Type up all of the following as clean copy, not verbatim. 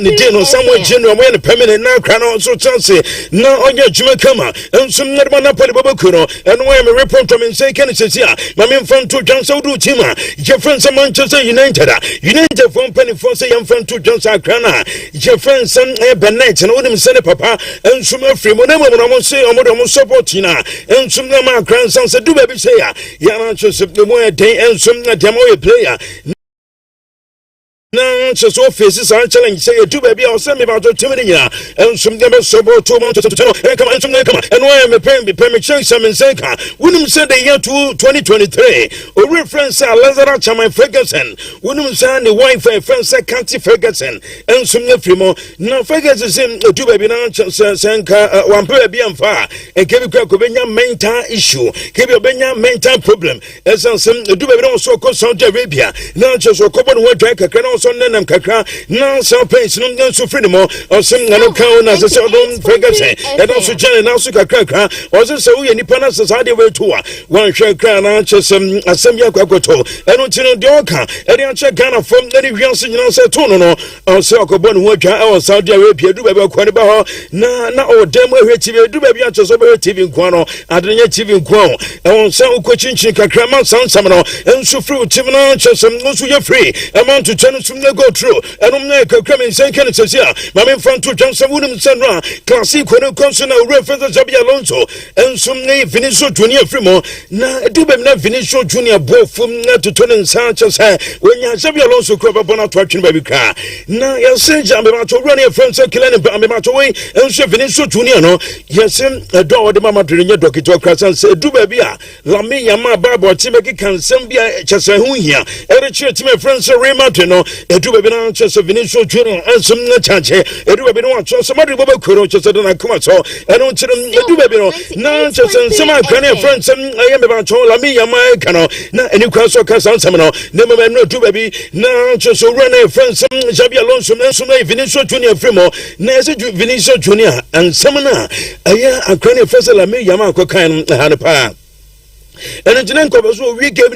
the day no somewhere general when the permanent now crown also chance now on your Jamaica and some Napoli Babakuno and why I'm a report from in say Kennedy here. My main friend to Johnson do Tima, your friends of Manchester United, United from Penny for say young friend to Johnson Crana, your friends some Bennett and all them send papa and some free whatever I say or more supportina and some of my grandsons do baby say Yana Joseph the more day and some demo player. Now, so faces are challenge say to baby or send me about 2 million and some them so 2 months to tell and come and why I'm a pen be permission some in Senka. Wouldn't say the year 2023 or reference Lazarus Chama Ferguson. Wouldn't say the wife and friends Canty Ferguson and some Frimo. Now Ferguson to baby now Senka one baby and far and give you a mental issue, give you a mental problem as some do baby also called Saudi Arabia. Now just a couple of work so nem kakra now some pains no so free more or some no count as a don't Ferguson and also Jan and also kakra was so we any panas society way to one share crown answer some assembly kwakoto and don't know the oka and check Ghana from the Viancy no say to no or so kobon work or Saudi Arabia do baby kwaniba na or demo TV do baby just over TV kwano adenya TV kwano and so ukochinchi kakra man sound samano and so free chimno some no so you free amount to channel go through and come in St. Kenneth says here my main friend to Johnson William Sandra classic when it comes to now reference Zabi Alonso and some Vinicio Junior Frimo na do be na Vinicio Junior both from to turn in Sanchez when you Zabi Alonso crop up on a traction baby car na you say Jamie to run your friends killing and away and so Vinicio Junior no yes a door the mama during your docket to cross and say do baby la me yama babo timeki can sembia chasa hu here every church my friends Raymond no edu baby na chese Vinicio Junior and some chache edu baby no cho somebody bobo kuro chese na kuma so eno chire edu baby no na chese some Ghanaian friends some ayembe ba cho la mi yama kano na eni kwa so ka sam no na me no edu baby na chese run friends some Zabi Alonso na some Vinicio Junior fremo na ese Vinicio Junior and some na aya Ghanaian friends la mi yama ko kan ha pa and in so we gave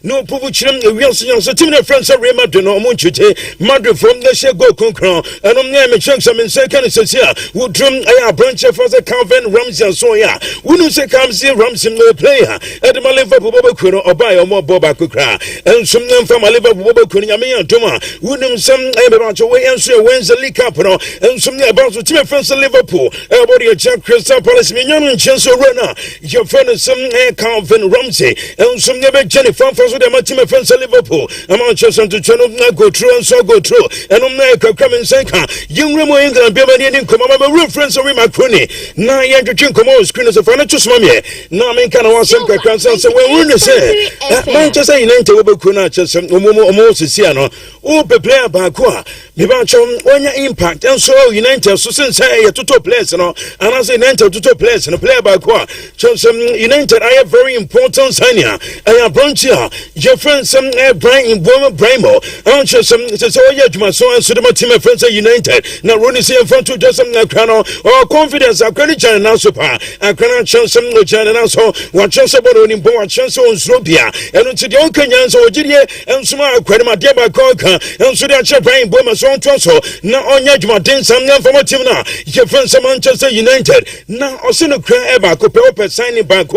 no Puvuchim, we also team friends of Rema do no Munchute, Madrid from the Shego Concron, and on name chunks in second says here, who drum a branch of the Calvin Ramsey and Soya. We don't say comes here Ramsey no player, and the Liverpool Bobakuno or buy or more Boba Kukra, and some them from a Liverpool Bobakunyami and Toma, wouldn't some about your way and so when's the league up and some about the team friends of Liverpool, everybody a Jack Crystal Palace Minion and Chancellor Runner, your friend is some Calvin Ramsey and some never Jenny from the team of friends of Liverpool. I'm on Chelsea to channel go through and so go through. And I'm not coming Senka. Young Remo England, Beverly and come on, reference of Macroni. Now you have to come on screen as a financial mommy. Now I kind of want some cracks. So when we say Manchester United will be Chelsea, Moses Siano, or player Bakua, Mibanchom, when your impact and so United, so since I to top place, and I say United to top place and a player Bakua. Chelsea United, I have very important sign here. I have branch here. Your friends, some Brian in Boma Brimo. I'm just some my so and so the team of friends are United. Now, Ronnie see in front to just some Crano or confidence. I can't channel now super. I cannot chance some no channel now. So, what chance about only Boa chance on Slopia and to the Okanyans or Gideon and some credit my dear by Coca and so that Brian Boma so on Tosso. Now, on Yajma Dins, I'm not from a team now. Your friends are Manchester United. Now, also no cry about Copa signing back.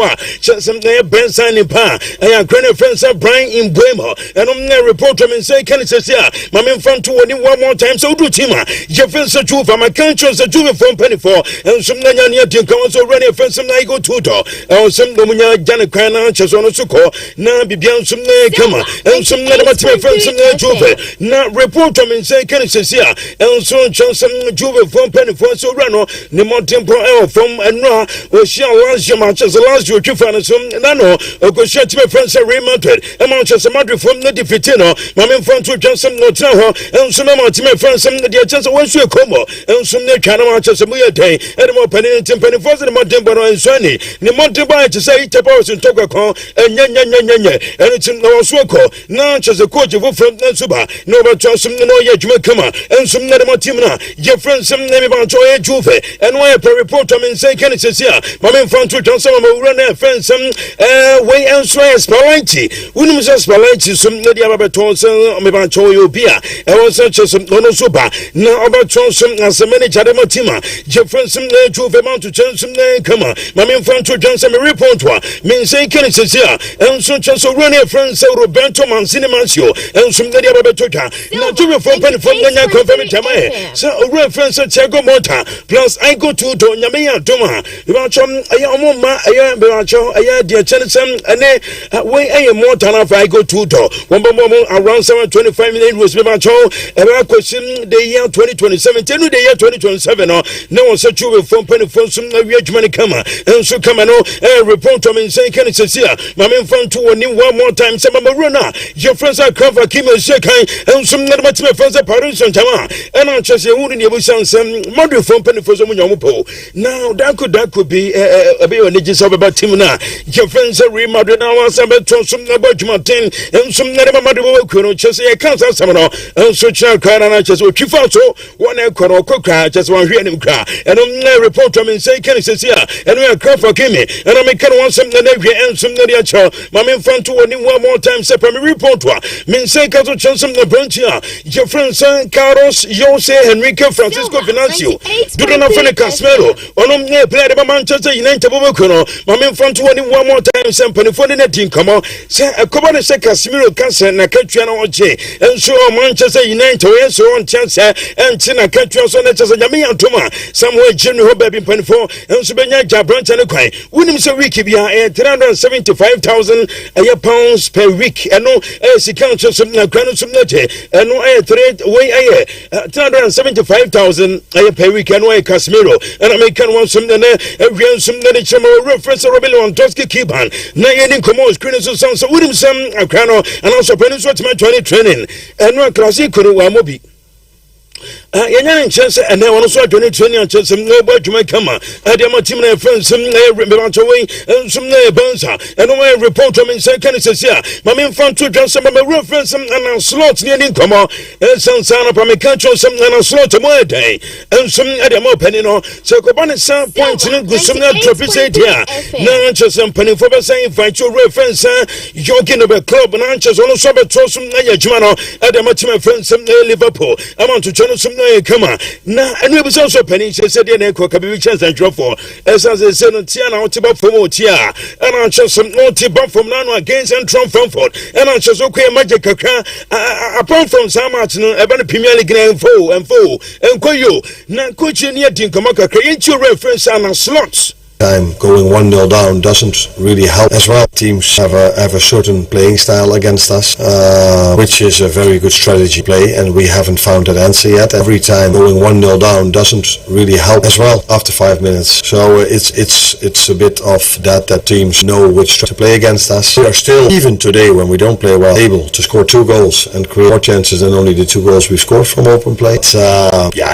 Some Ben signing pa. I am granted friends of Brian in Buemo. And I'm not reporter and say, can it say, my main friend to one more time. So do Tima. Your friends are true from my country, a Juve from Penny for, and some Nanya Dinko also running friends of Nigo Tuto. Or some Dominia Janet Kana, Chasono Suko, now Bibian some Kama, and some Namatima friends of Juve. Now reporter and say, can it say, and so Johnson Juve from Penny for so Rano, Nemotin Pro from Enra, or she last your matches, the last year, Nano, or go shut my friends are remounted. A Manchester Madrid from the Defitino, my main friend to Johnson Notaho, and some of my friends, some of the chance of one shoe combo, and some of the China Manchester Muya Day, and more penny and Penny for the Montembo and Sunny. The Montembo to say Tapos and Tokako, and Yan, and it's in no Swako, not as a coach of from Suba, no, but Johnson, no, yet you make kama ensum na dem team na je friends na me ba cho e juve and why per report am say can it say ma me fan to transfer ma wura na friends we enso Spallanti unum say Spallanti sum na dia ba beton say me ba cho yo bia e won say chesum no so ba na obaton sum as manager dem team je friends na juve ma to chensum na kama ma me fan to transfer me report wa me say can it say enso cheso wura na friends Roberto Mancini Mancio ensum na dia ba beton na juve from na confirm tama so reference Thiago Motta plus I go to nyame ya doma we ba chom aya omoma aya be ba chom aya dia chenesem ene we aya Motta na I go to one bomb around 725 million was be ba chom e ba question the year 2027 tenu the year 2027 no no so chuwe from sum na wi adwuma ne kama enso kama no report to me say can say ma me fan to one more time say ma runa your friends are cover Kimi Shekai enso na ma me friends Paris Saint-Germain and I'm just saying wouldn't you some model from penny for some young now that could be a bit of legis about team now your friends are Real Madrid now some about Martin and some never mother could just say I can't have some and so child car and I just will keep out so one corner cry just one hear him cry and I'm report to me say can say here and we are cry for Kimi and I make one some and some other child my main fan to one more time separate report mean say Cato chance some the branch here your friends Carlos Jose Enrique Francisco Venancio do not find a Casemiro on play the Manchester United Bobocono my main front one more time somebody for the netting come on say a couple say Casemiro cancer na Catriano J and so Manchester United so on chance and Tina Catrio so that as a Yamian Toma somewhere General Baby Penfo and Subenya Jabranch and a quay wouldn't so wiki be a 375,000 pounds per week and no as he counts some grand subnete and no trade way 375,000 per week and way Casemiro and I make one some every some reference Robin Toski Kiban na any common screen so sounds so with him some Acrano and also Peninsula 20 training and no classic Mobi Yan chance and then also 2020 and chance no boy to make come Adama team and friends some away and some bonza and no report to me say can it say my main fan to just some reference and slot near in come and some sign up a country some and slot more day and some Adama penino so Kobana some points in good some trapeze here now just some penny for saying find your reference joking about club and just also some Yajmano Adama team and friends some Liverpool I want to channel some come on now and we was also penny said the cook be chance and drop for as I said Tiana Tiba from Tia and I just some Tiba from Nano against and Trump Frankfurt and I just okay magic apart from some about Premier League and foe and Koyo now coach in yet in Kamaka create your reference and slots. Time going 1-0 down doesn't really help as well. Teams have a certain playing style against us, which is a very good strategy play, and we haven't found that answer yet. Every time going 1-0 down doesn't really help as well after 5 minutes. So it's a bit of that teams know which to play against us. We are still, even today when we don't play well, able to score 2 goals and create more chances than only the 2 goals we scored from open play.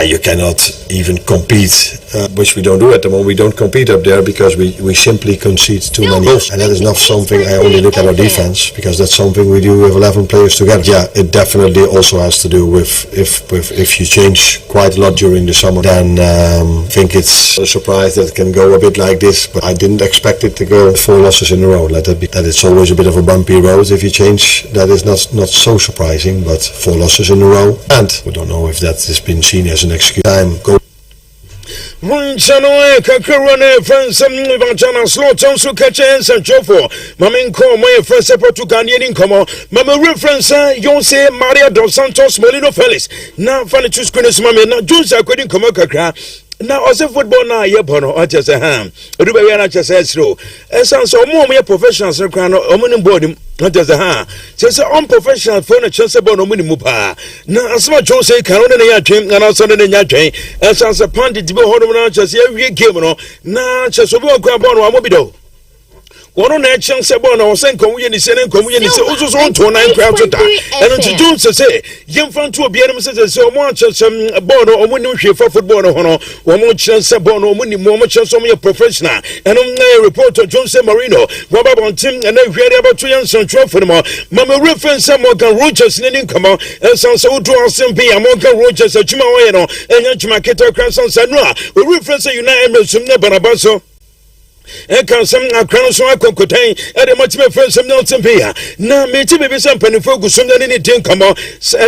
You cannot even compete, which we don't do at the moment. We don't compete up there because we simply concede too many goals, and that is not something I only look at our defense, because that's something we do with 11 players together. Yeah, it definitely also has to do with if you change quite a lot during the summer, then I think it's a surprise that it can go a bit like this, but I didn't expect it to go 4 losses in a row. That it's always a bit of a bumpy road if you change. That is not so surprising, but 4 losses in a row, and we don't know if that has been seen as an excuse. One channel, Kakarone, friends, some Vachana, slow tones to catch and Jofo. Mamma call my friends separate to Ghanaian income. Mamma reference, you say Maria dos Santos Molino Felix. Now, funny to screen is Mamma, not Jones, I couldn't come a now, as a football now, Yapono, I just a ham. Ruby, just said so. As so more professionals are crying on board. Not just a ha. Says unprofessional phone a chance about no minimum. Now, as much as I can only a train and also in your train, as a pandit to be hold on just every game. Now, just a walk up on one mobido. one na chance born or send community and community also on to 9 crowds and to do so say young fan to be says so much some born or when you for football or more chance born or money more chance on your professional and on reporter Jose Marino Robert on Tim and then hear about 2 years and trophy more Mama reference Morgan Rogers in come on and some so draw some be a Morgan Rogers a Jumaweno and Jumaketa Cranson Sanua we reference a United Banabaso and can some crown so I contain at a much my friends of Nelson Pia. Now, may be some penny focus on any thing come on, some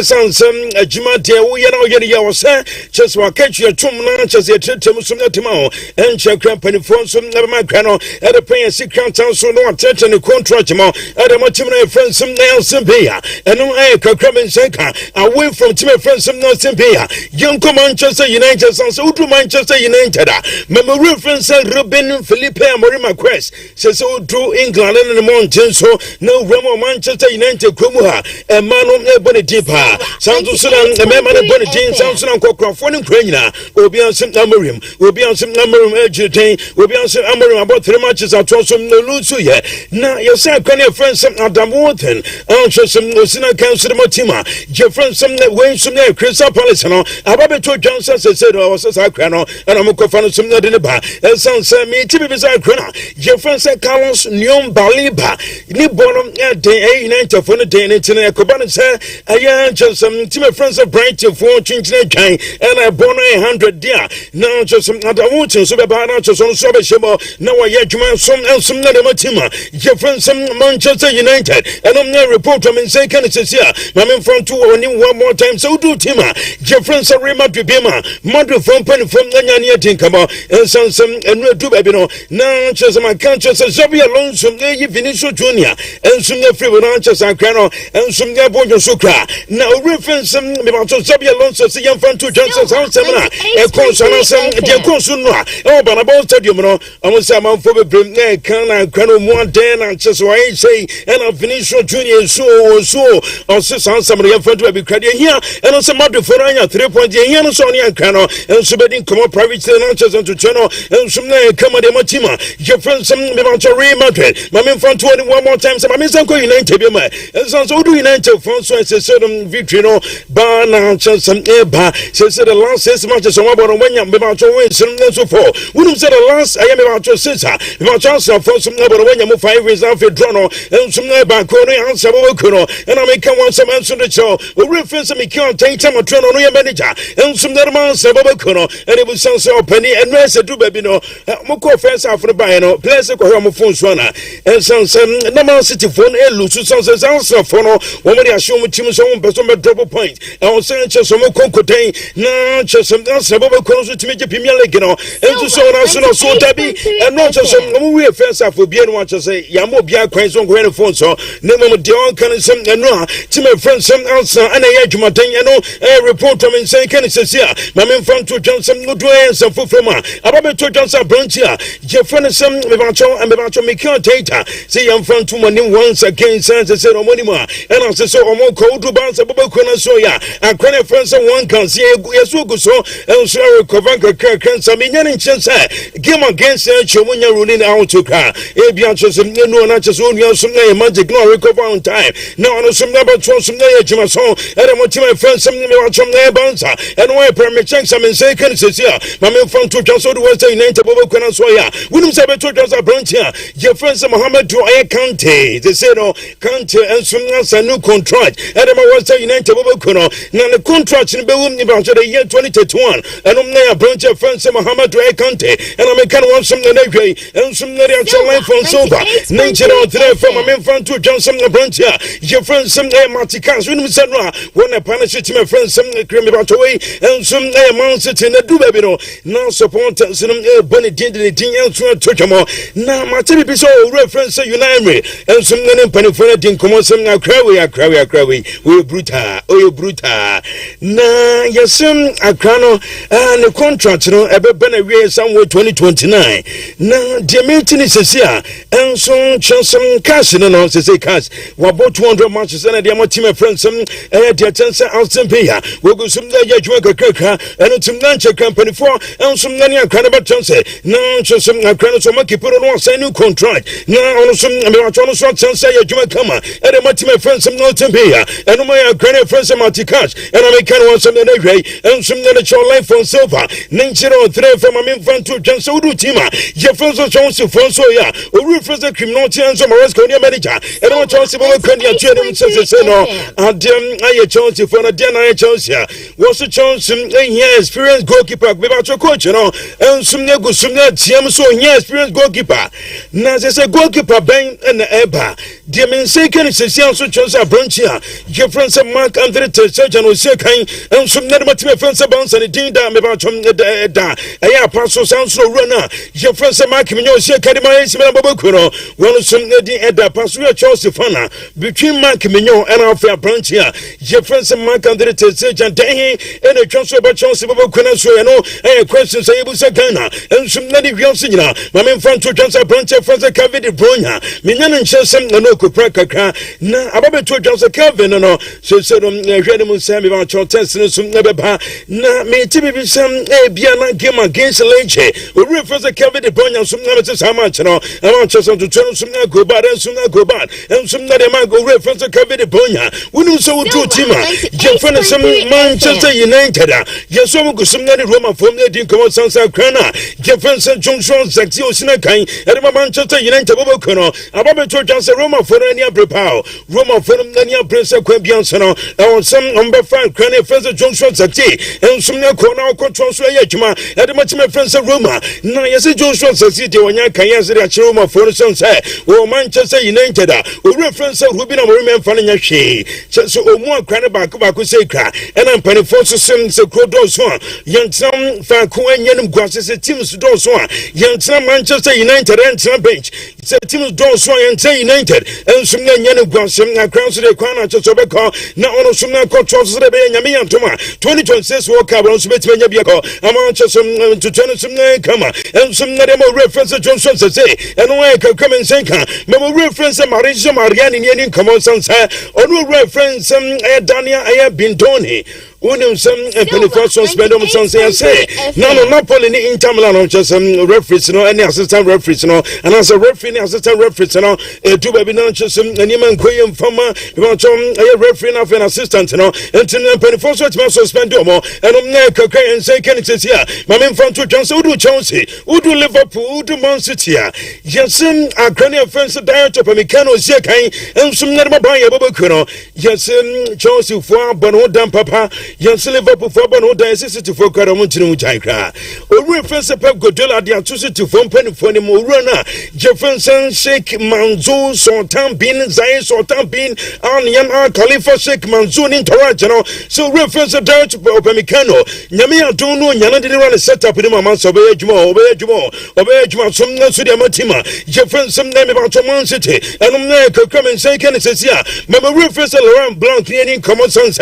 Jumate, we are say, just what catch your 2 months as a trip to tomorrow, and check penny for some never my canoe at a pay and 6 crowns so no touch and a contract at a much my friends some Nelson Pia, and no air crabbing Senka away from my friends of Nelson Pia. Young Manchester United, so to Manchester United, memory reference Ruben Philippe. Morima Quest says so to England and the mountains so no Remo Manchester United Kumuha and Manu Bonitipa Santos and the Member Bonitin Samson and Cocrophone and Crania will be on some Amarim will be on some Amarim Edutain will be on some Amarim about 3 matches at Tossum no Lusu yet. Now your son can your friends some Adam Wharton answer some Lucina Council Motima your friends some that win some there Crystal Palace and Ababeto Johnson said I was a crano and I'm a cofano some not in the bar and some say me to be beside your friend said Carlos Nyom Baliba Nibono day 90 for the day in Kobana said I am just some team friends of Brighton for changing and I born 100 dear now just some other water so about just on Sobashimo now I had some else some other Matima your friend some Manchester United and I'm not report from in second it's here my man from 2 or one more time so do Tima your friends are Madrid Bima Madrid from Penny from Nanya Tinkama and some and no do baby no just my country says Zabi Alonso, Vinicius Junior, and some free ranchers and Crano, and some Gabojo Sukra. Now, reference some Zabi Alonso, the young fan to Johnson's house seminar, and consonants and the Consuna, oh, but about stadium, I was a man for the Brimne, Kana, Crano, one day, and just why I say, and Vinicius Junior, so, or somebody in front of be credit here, and also Madrid for 3 points, and Sonia Crano, and Subedin come up private ranchers and to channel, and some come at the Matima. Your friends, some about your Real Madrid. My men from 21 more times. My men go United. And so do United from so it's a certain victory. No, Bana, some air says the last 6 matches. So about when you're about your wins and so forth. When you said the last, I am about your sister. About yourself for some number when you move 5 years after Drono and some neighbor Korea and some Okuno. And I make one some answer the show. We reference me can't take time to turn on your manager and some other man Sabakuno. And it was some penny and rest to baby. No, Moko fence after the buy. Place ko ho mo phone so na ensam na man city phone elusu so answer for no wo mo dia show mo team so mo person be double point e won say che so mo konkoten na che so answer bo ko so team je Premier League no entu so na so dabi e no che so mo we first half obi no che say ya mo bia kwan so ko he phone so na mo de on kan some no team friend some answer and e adwumaden e no report am say kan say sia ma me fan to Johnson no do answer for from ababe to Johnson branch here je friend some me bacho make your data say I'm from too many once again since say no money more and I say so omo ko do ban say bobo ko na so ya and when friends one can see yesu go so and so recover can some nyan chance game against chomunya ruling out to car e bia cho some no na cho so nyan some na magic no recover on time no no some number two some na jima so and mo team friends some me bacho na bansa and why permit check some say can say ya my me from to so do West United bobo ko na so ya we say to just a branch here your friends Mohammed Joya Kante they say no Kante and some new contract and I was United Bobokuno now the contract in the year 2021 and a branch of friends Mohammed Joya Kante and I make one some the and some actual life on sober nature out there from a main front to Johnson the branch here your friends some Marticas when a partnership to my friends some cream about away and some Man City in the Dubabino now supporters and Bonnie did the thing else to now my TV so reference United and some penny for didn't come on some now cry we brutal oh you brutal na yes a crano and the contract no ebe been away somewhere 2029 na the maintenance is here and so some cash no say cash we bought 200 matches and the team friends the chance outside pay we go some there you kaka and some lunch company for and some nani akana chance na some akana so make people no sign new contract na on some me wa so chance you kama and the team friends some no pay and my akana friends some cash and I can want some na way and some na show life on silver 903 from my fan to chance udu tima je friends chance for so ya o reference criminal chance my risk on manager and I chance we can ya trade say no and I chance for na dia na chance ya was chance here experience goalkeeper be ba coach no and some nego some na tiam so here experience goalkeeper na say goalkeeper ben na eba the men say can say so chance a branch here je friends Mark Andre Surgeon o say kan and some na team friends bounce and din da me ba chom da aya paso sound so runner je friends Mark me no say kadima esi me babako no one some din eda paso ya Chelsea fana between Mark Minyo and our branch here je friends Mark Andre Surgeon dan and a transfer by Chelsea babako na so no questions say you say Ghana and some na di wiase nyina ma me fan to transfer branch friends Kevin De Bruyne me nyana nhyesem na no kopra kakra na ababeto transfer Kevin no so no hwede mu say me ba test no some na beba na me tibi bi sam bia na game against Leche we refer to Kevin De Bruyne some na say how much no I want to turn some na go bad and some na go bad and some na dem go refer to Kevin De Bruyne we no so two team je friend some Manchester United je so go some na Roma from the din come Sansa Krana je friend some Johnson Zaxi Osina kan e Manchester United bobo kono ababeto chance Roma for any prepare Roma for any prince Kwabianso no and some number 5 Krana friends Johnson Zaxi and some na corner control so ya juma e de match friends Roma na yes Johnson Zaxi de wonya kan yes de Roma for some say o Manchester United o reference Rubina Morgan fan nya hwe so o mu Krana back say kra and am penny for some se krodo so yantam fa ko anyanum gwase se teams do so yantam Manchester United and some bench se teams do so yantam United and some anyanum gwase na crown so de kwana so be ko na ono some na control so de be nyame yantoma 2026 World Cup on so betime nya bia ko Manchester to turn some na kama and some na dem reference Johnson say and why can come and say can me reference Mauricio Mariani ni come on say ono reference Daniel Bindoni unim some penetration spend on some say no Napoli ni Inter Milan just referees no any assistant referees no and as a referee ni assistant referees no do baby no just any man koyem fama you want referee na an assistant no and penetration to suspend them and na kaka and say can it here my men front to Chelsea udu Liverpool udu Man City yes Agrani offense director Pamecano say kan and some na ba ya babako yes Chelsea for bono dam papa yes Liverpool for bono da City for Karamuntinu Jaikra o reference Pep Guardiola dia to City for penny for ni mo runa Jefferson Sheikh Mansour Sultan bin Zayed Sultan bin Al Nahyan Khalifa Sheikh Mansour in Toronto so reference director Pamecano nyame adonu nyana de run set up ni mama so be adwuma some na so dia matima Jefferson na me ba to Man City and na come and say can say here me reference Laurent Blanc ni come sense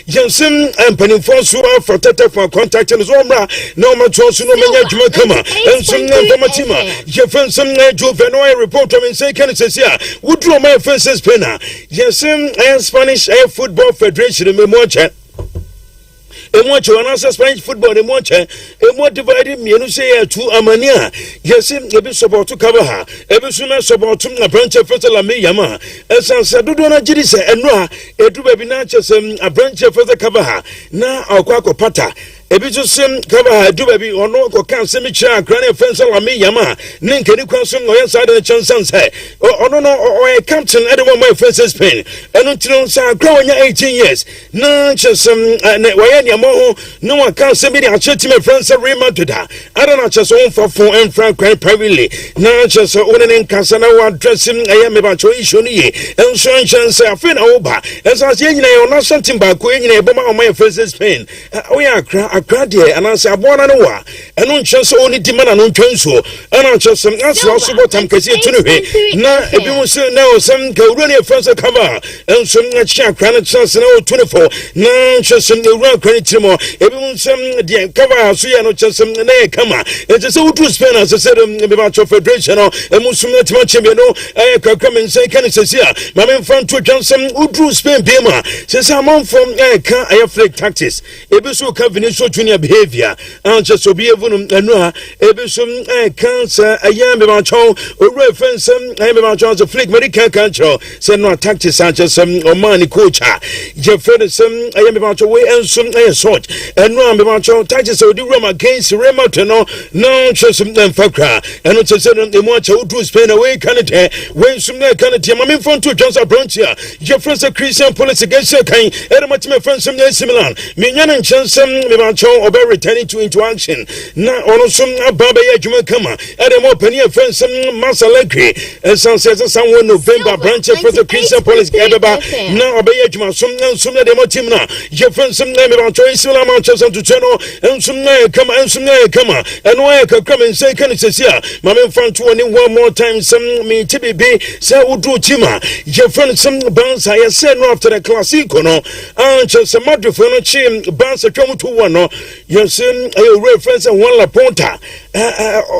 Jensen and penifo so for tete for contact and zomra no ma to so no menya adwuma kama and some na matima Jefferson na Juvenile report and say can say here would draw my faces pena Jensen and Spanish Football Federation me mo che Emocho anasa Spanish football emoche emo divided me no say two amania yes ebi support to cover her ebi suma support na branch first la me yama esanse dodo na giri se eno a edu baby na chesem a branch first cover her na akwa pata ebi to sem cover do baby ono ko kan sem cha Grand Fence la me yama nin keni kwaso no yesa de chansan say ono no o captain edward my first Spain eno tino sa kwa wanya 18 years na chesem na waya mo no one can say me a church me friends Real Madrid adana chese on for and frank privately na chese onen kasa na wa dressing aye me ba cho issue ni en so chance afen oba esas ye nyina yo na something ba ko nyina e boma my first Spain we akra de anansa abona no wa ɛno nkyɛ sɛ oni di mana no ntwa nsuo ɛna nkyɛ sɛ asra so botam kɛse etunu hwe na ebi mu sɛ na osɛm ka wura ne efra sɛ cover enso nkyɛ akra ne chance na o 24 na nkyɛ sɛ wura akra ne tirimo ebi mu sɛ de cover so yɛ no nkyɛ sɛ na yɛ kama ɛkyɛ sɛ wutu Spain as sɛ be ba federation no emu sum na tima champion no kakra men sɛ kan sɛ sia ma men fan to twansɛm wutu Spain be ma sɛ sɛ amanfo ka aye flick tactics ebi so ka Vinicius Junior behavior ankyɛ sɛ obi evu no anu a ebi so kan sɛ aye be ba chon owura fensɛm aye be ba chon sɛ flick medical kan chɔ sɛ no tactics ankyɛ sɛ o man coach a je fred sɛ aye be ba chon we enso aye sort anu a be ba chon tactics odi Roma against Real Madrid no nkyɛ sɛ fakra eno tse no emu acha wutu Spain away kanete when sumne kanete ma men fon to Johnson Brontia je France Christian police against kan ere matime France sumne similar me nyane nchensem me ba chon obe returning to into action na ono sum ababa ya djuma kama ere mo pani France Masalekri esanse san November branch France Christian police ebeba na obe ya djuma sumne de mo team na je France me ba chon similar Manchester to cheno ensumne kama eno ya kakra say can it say Mamma Front one more time some me TBB say Udu Chima your friend some bounce I said no after the classico no and just a matter for no chim bounce a come to one no you seen a reference and one la ponta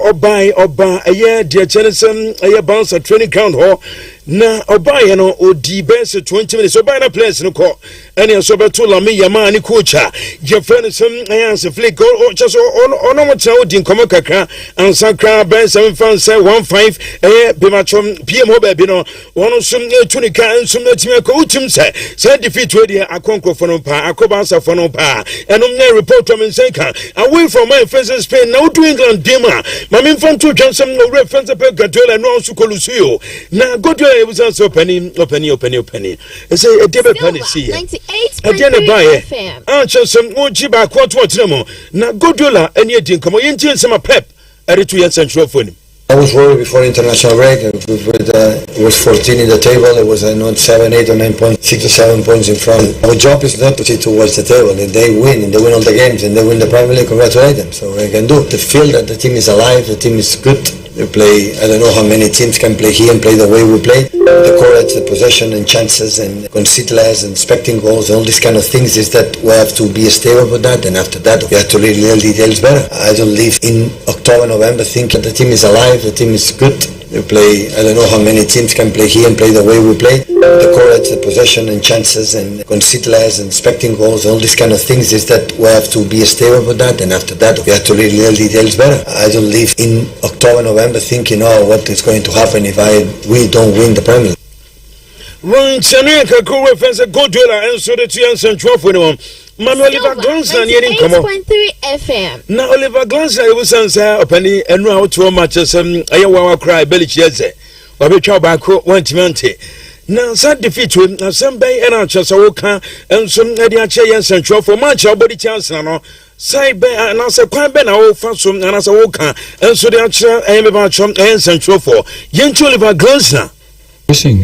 oba a year dear Chenison a bounce a training ground hall na oba no odi best 20 minutes oba na place no call any so beto la me yama ni coach your friend some answer flick or just ono mo tell din komo kakra and sakra ben 7 fan say 15 be matchom PM baby no ono sum tunika nsum na time ko utim say defeat we dey akonko for no pa akobansa for no pa enom na report am say kan away from my first Spain now to England dema ma me fan to Johnson no reference pe Guardiola no so kolusuyo na Guardiola was also opening say e dey be penny see 98.3 FM Chelsea oji ba kwatu otremo na Guardiola eni edin komo yentie nsema Pep to your central phone. I was worried before international break. It was 14 in the table. It was not 7, 8 or 9 points, 6 or 7 points in front. Our job is not to sit towards the table. If they win, and they win all the games, and they win the Premier League, congratulate them. So we can do. To feel that the team is alive, the team is good. They play, I don't know how many teams can play here and play the way we play. The courage, the possession and chances and concede less and expecting goals and all these kind of things is that we have to be stable with that, and after that we have to read little details better. I don't leave in October, November thinking the team is alive, the team is good. They play, I don't know how many teams can play here and play the way we play. The courage, the possession and chances and concede less and expecting goals and all these kind of things is that we have to be stable with that, and after that we have to read little details better. I don't leave in October, November thinking, oh, what is going to happen if we don't win the Premier League. Run Chaneka co reference Guardiola and so the two central for no Mama Oliver Glanson nearing come on 98.3 FM. Now Oliver Glanson was answer openly and now to matches Ayawa cry belly chese or be chow back 120. Now sad defeat with some bay and archers awoka and some Nadia central for much our body chance no side bay and answer quite ben our first and as a woka and so the archer I am about some and central for Yench Oliver Glanson. I think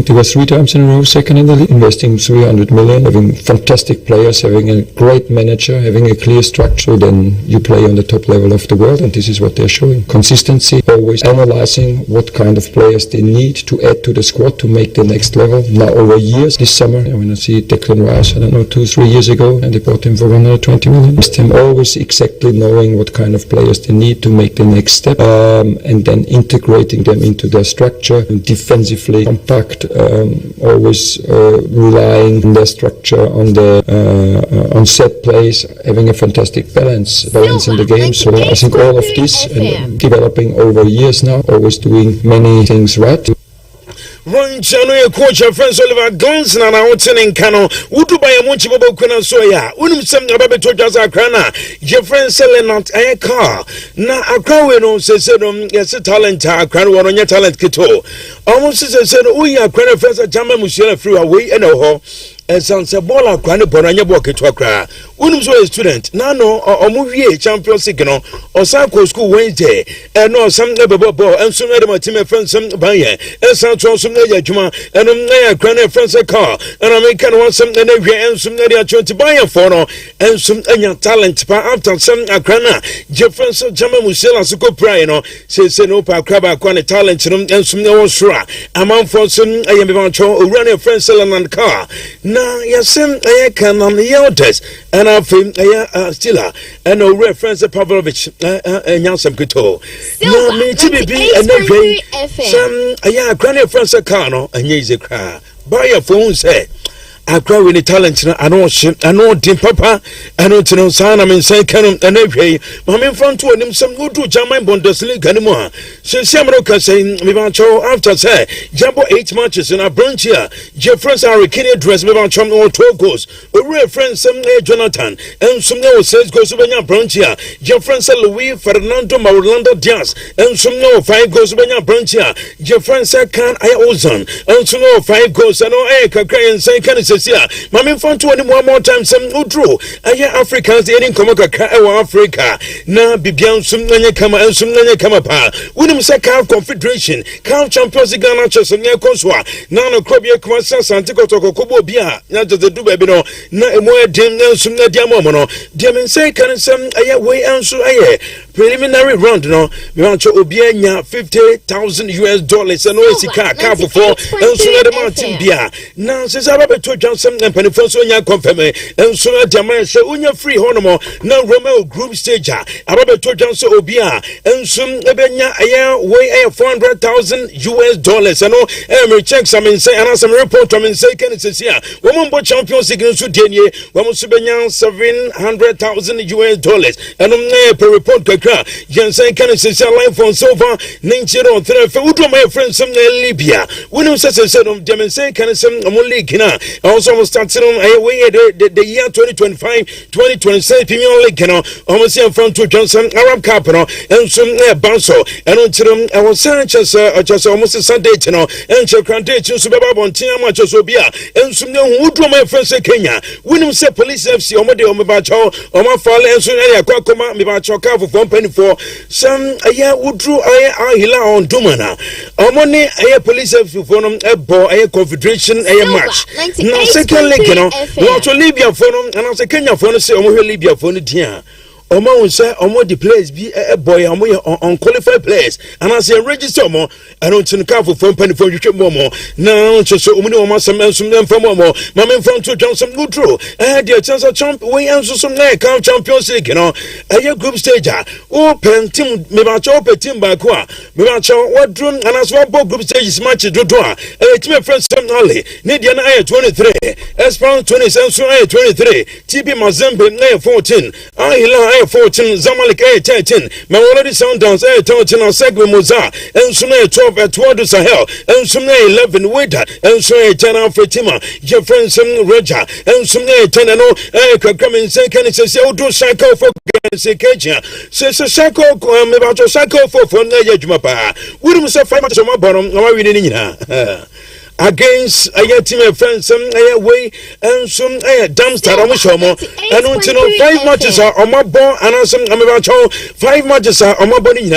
they were 3 times in a row second in the league, investing 300 million, having fantastic players, having a great manager, having a clear structure. Then you play on the top level of the world, and this is what they're showing. Consistency, always analyzing what kind of players they need to add to the squad to make the next level. Now over years, this summer, I see Declan Rice, 2-3 years ago, and they bought him for 120 million. Them always exactly knowing what kind of players they need to make the next step, and then integrating them into their structure and defensively compact, always relying on their structure, on the on set plays, having a fantastic balance in the game. So I think all of this and developing over years now, always doing many things right. Run channel coach friends Oliver Glanson and I in Kano would buy a munch of Kuna soya unum some about to just a crana your friend selling not a car na a crowd says yes a talent a crowd on your talent kito almost as said we are crowd friends a German Muslim through away and a ho and some Sabola crowd upon your bucket to a cry Unum so a student na no omuwie Champions League no osan school Wednesday and no some ball and some other team friends some baye and some some na adwuma and na grand friends car and I make one some na and some na dia 20 baye for no and some anya talent pa after some akrana Jefferson so Jama Musela so go pray no say no pa kraba kwa ne talent no and some na wosra among for some ayem be bancho run friends and car na yasem aye kan am yelders and I feel still and no reference Pavlovich Nyansam Kuto. No, me TBB and then some a granny friends a car no and ye's a car. Buy your phone say. I grow with the talent, I know Tim Papa, I know to know Sana and say Canon and every. I'm in front to him some good to German Bundesliga anymore. So Samaroka saying, Mivancho after say, Jumbo 8 matches in a branch here. Jeffress are a kidney dress, Mivancho or 12 goals. A real friend, some Jonathan, and some no says goes over your branch here. Jeffress Louis Fernando Maurlando Diaz, and some no 5 goals over your branch here. Jeffress can I ozone, and some no 5 goals, and no air, cry and say, can it say, Mammy found to one more time some Udro. I hear Africans the ending Komaka Africa. Na Bibian Sumnanya Kama and Sumnanya Kamapa. Wouldn't say Calf Confederation, Calf Champions Ghana Chess and Yakoswa. Nano Krobia Kwasa Santico Tokobo Bia, not the Dubabino, not a more dim than Sumna Diamono. Diamin say can some way answer a preliminary round no. Mirancho Obianya $50,000 and OSC car for 4 and Sumna Martin Bia. Now since I have to Johnson and Penifos on your confirm and Suna Diamanche Unya free honomo now Romeo group stage. Ababeto Johnson Obia and soon Ebenya a year way $400,000 and no check some say and some report from say can it say woman but champions against Sudanye woman Subenya $700,000 and per report kakra Jansen can it say life on so far 90 for my friends some Libya when you say Diamanse can some only kina also starting on the year 2025-2026 Premier League almost in front to Johnson Arab Cup and some Banso and on I was Sanchez just almost a Sunday and Chokrandate to Subaba Bontina Machosobia and some who draw my friends in Kenya when you say police FC Omade Omabacho Oma Fall and Sunia Kwakoma Mibacho Kafu from Penny for some a year would draw a hila on Dumana Omone a police FC for a ball a confederation a match. Now, second link, want to Libya for them, and I say Kenya for them, say, Libya for the Omo will say, Omo the players be a boy, unqualified players, and I say, register more, I don't think for phone penny for you more. Now, just so many of some them for more. Mamma from to Johnson good true. I had the chance of champion, we answer some like Champions League, a group stage. Oh, pen team, Mibacho, team by Qua, Mibacho, what drum, and as well, both group stages match to do. A team friends, Sam Nolly, Nidian I 23, Esperance 27, 23, TP Mazembe 14, I 14, Zamalek 13, Mawaradi Sundowns 13, and Segwe Moza, and Sune 12 at Wadu Sahel, and Sune 11 Weda, and Sune 10 Alfretima, Jefferson Roger, and Sune 10 and all, Kakramin Sekan says, do Shako for Sekajia, says a Shako, Mebato Shako for Yajmapa. Wouldn't say 5 much on my bottom, or we didn't. Against a team of friends, some way and some dumpster on Shomo, and until 5 matches are on my ball, and some about 5 matches are on my body.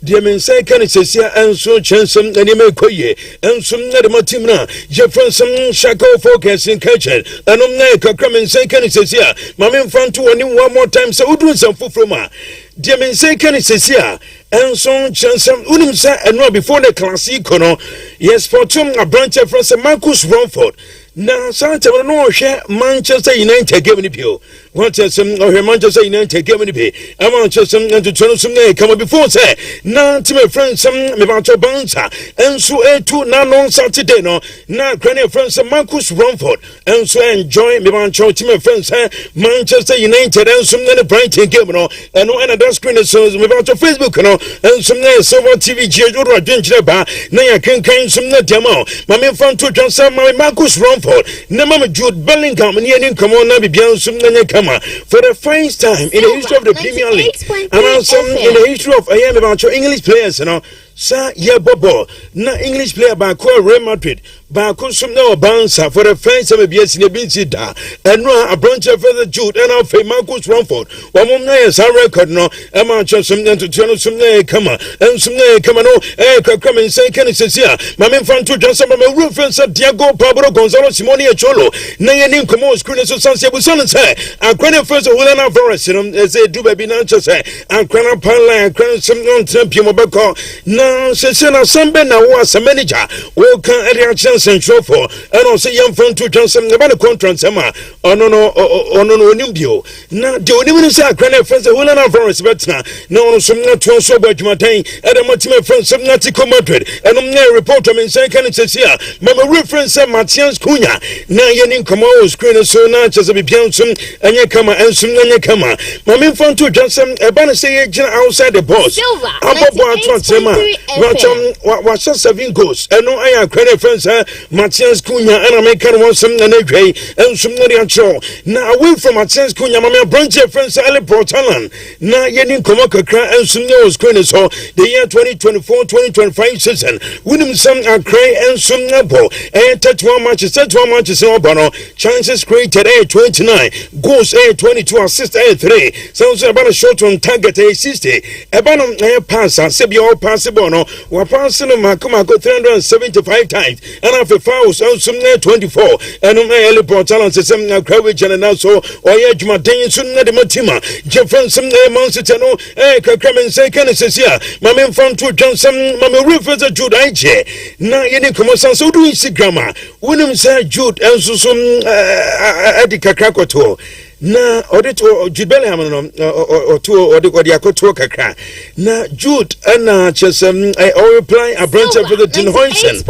Dear men say, can it say, and so chance and you may quay, and some other team now, Jefferson Shako focus in kitchen, and on neck, come and say, can it say, Mamma in front to one more time, so do some food from her. Dear men say, can it say, and so chance unim say, and no before the classic, yes, for two a branch of Marcus Romford. Now, Santa will no share Manchester United gave me the what some of Manchester United gave me the pay. I want just some to turn some come before say. Now, to my friends, some about your bouncer, and so a 2 now on Saturday. No, now, granny friends, Marcus Romford, and so enjoy me about your team of friends, Manchester United, and some other Brighton game, and no another screen is about your Facebook, and some silver TV, or adventure bar. Now, I can some demo. My main friend to Johnson, my Marcus Romford. Namama Jude Bellingham and come on now be for the first time in the history of the Premier League and also in the history of about your English players, Sir, yeah, Bobo, na English player by Real Madrid, ba kusum na Bansa for the first time BS in BC da and a branch of the Jude and of Marcus Romford one record no Emma Chosum to Jono Sumne Kama and Sumne Kamano come and say can say Mamma Fantu Johnson reference Diego Pablo Gonzalo Simone Cholo Nayanin Como screen so Sanse Buson say and Cranny first of Wilana Forest as they do baby Nancho say and Cranna Pala and Cran some champion Mobako now Sesena Sambe now was a manager will can area chance and show for and also young Fantu Johnson about the contract Sama on Nimbio now the only say Cranny first of Wilana Forest but now some not to so by Jumatain and a Matima friend some Natico Madrid and report in second says here Mama reference Matias Cunha now Yanin Como screen so much as a Bianson and Yakama and Sunyakama Mamma Fantu Johnson a banner say outside the boss was 7 goals and no I credit friends Matias Cunha and American was some and some now away from Matias Cunha Mamma branch friends Ali Portalan now Yanin Como and Sunyo screen so the year 2024-2025 season winning some are cray and some Nabo and 31 matches in Obano chances created 29 goals 22 assists 3 sounds about a shot on target 60 about a pass Sebio passable no were passing Makumako 375 times and after fouls on some 24 and early portal says some coverage and also or Yajma Danielson the Matima Jefferson Monsitano Kakraman second says here Mamma Fantu Johnson Mamma refers to Jude Aiche now Yeni Komosan so do Instagram William said Jude and some Adika Krakoto na audito Jubeliam or two or the Akoto Kakra na Jude and Chesam I reply a branch of the Tin Hoyson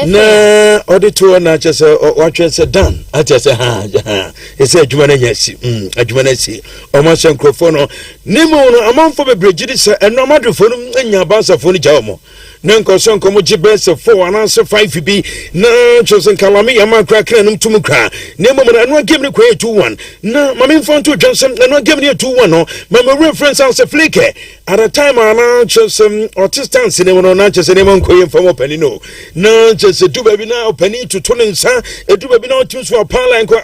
na audito na Chesa or watches done I just it's a Jumanesi a Jumanesi or Masan Crofono Nemo among for the bridges and no matter for them and Yabasa Funichamo Nanko son como jibes 4 and answer 5 be na chosen kalami ama krakra num tumukra nemo na give me 2-1 na mama Fantu Johnson na give me 2-1 no mama reference answer flake at a time na chosen artistance nemo na chosen nemo nkoye from openino na chosen do baby na openi to tonensa e do baby na teams for pala nko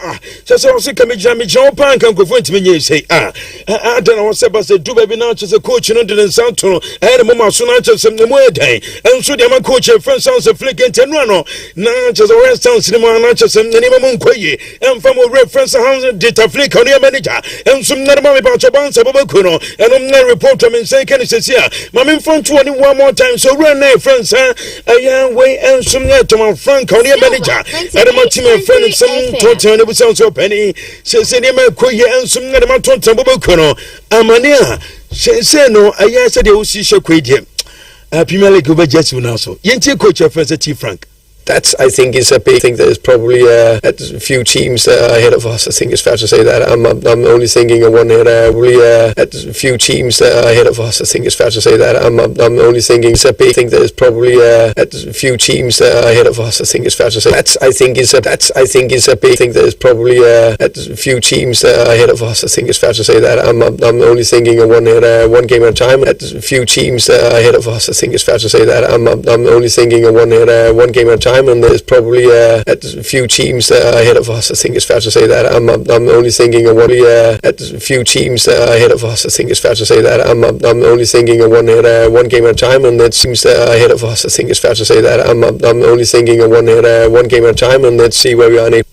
chosen also kamija mi John Pan kan ko font me say I don't know say but do baby na chosen coach no de nsa to e mama so na chosen nemo edan and so the man coach friend sounds a flick and no na just a rest sounds cinema na just any moment koye and from reference house data flick on your manager and some not about your bounce above kuno and I'm report them say can say here Mamma Fantu one more time so run there friends a way and some net to my Frank on your manager and my team friend some total it sounds so penny says any man koye and some not about above kuno amania say no I said they will see show quid Premier League over just now so Yenti coach of T Frank. That's, I think, is a big thing. There's probably a few teams ahead of us. I think it's fair to say that. I'm only thinking of one here. Probably a few teams ahead of us. I think it's fair to say that. I'm only thinking it's a big thing. There's probably a few teams ahead of us. I think it's fair to say that's. I think is a big thing. There's probably a few teams ahead of us. I think it's fair to say that. I'm only thinking of one here. One game at a time. A few teams ahead of us. I think it's fair to say that. I'm only thinking of one here. One game at a time. And there's probably a few teams ahead of us. I think it's fair to say that. I'm only thinking of one a few teams ahead of us. I think it's fair to say that. I'm only thinking of one game at a time, and that seems ahead of us. I think it's fair to say that. I'm only thinking of one game at a time, and let's see where we are next.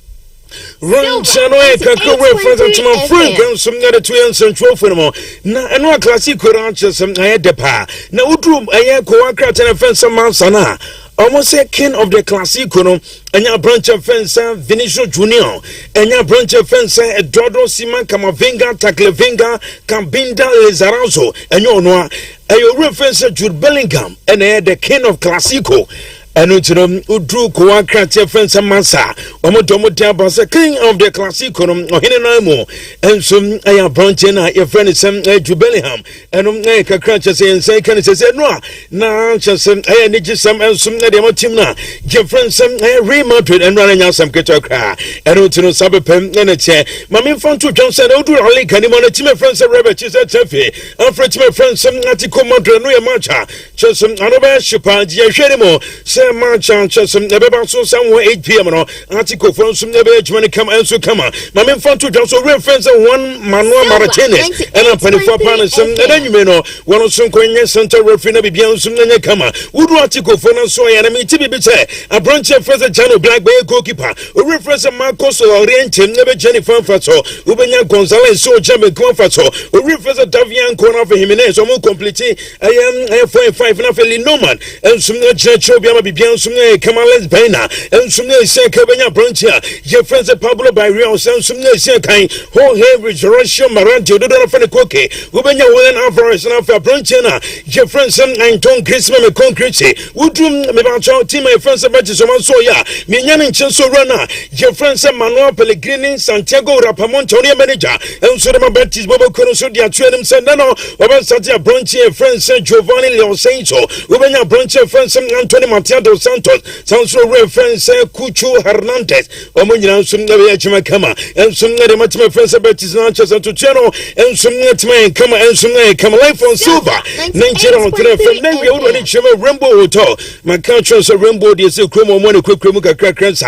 Run Chanoe Kako reference to my friend and some other 2 years and 12 for more. Now, and what classic ranches some I had the pa. Now, what room I had co-acrat and a fence some Mansana. Almost a king of the classic, and your branch of fence, Vinicio Junior, and your branch of fence, Eduardo Siman, Camavinga, Taclevinga, Cambinda, Lizarazo, and your noir, and your reference Jude Bellingham, and the king of Classico. And Udru Kuakrat friends and Massa, Omotomota king of the classic or Hinanamo, and some I branch in your friend is some Bellingham, and Kakratches and say, can say no, now just some I need some and some Timna, your friends some remoted and running out some Ketokra, and Utuno Sabapem and a chair. Mammy Fantu Johnson, Odu Ali Canimon, a team of friends and rabbits is a Tefe, and French my friends some Atiko Madra, no Marcha, just some Anova Shapa, Yashenimo. say match and some never so somewhere 8 p.m. no article from some never money come and so come on my main fan to just so reference one Manuel Martinez and a penny for partners some then you may know one of some coin center referee be beyond some come on would article for no so and I mean to be say a branch of first channel black bay goalkeeper a reference Marcos Oriente never Jennifer Faso Ubenya Gonzalez so Jamie Confaso a reference Davian corner for Jimenez or more complete I am 5 and Norman and some church Obiama Bibian some Kamales Bena and some say Cabana Branchia your friends Pablo by Real and some say kind whole Henry Russia Maranti do not find a cookie Ubenya Willen Alvarez and after Branchina your friends and Anton Christmas concrete would do Mebacho team my friends about someone so ya Minyan and Chenso Runner your friends and Manuel Pellegrini Santiago Rapamontonia manager and Sodoma Baptist Bobo Conoso dia Twenum Sandano about Santia Branchia friends Giovanni Leosenso Ubenya Branchia friends Anthony Matia dos Santos Sanso reference Cucho Hernandez Omunya some Chima Kama and some of the friends about his Nanchas and Tucheno and some Netman Kama and some Kama Life on Silver 19 then we already Chima Rainbow Hotel my country is a rainbow is a chromo money quick crimuka crackers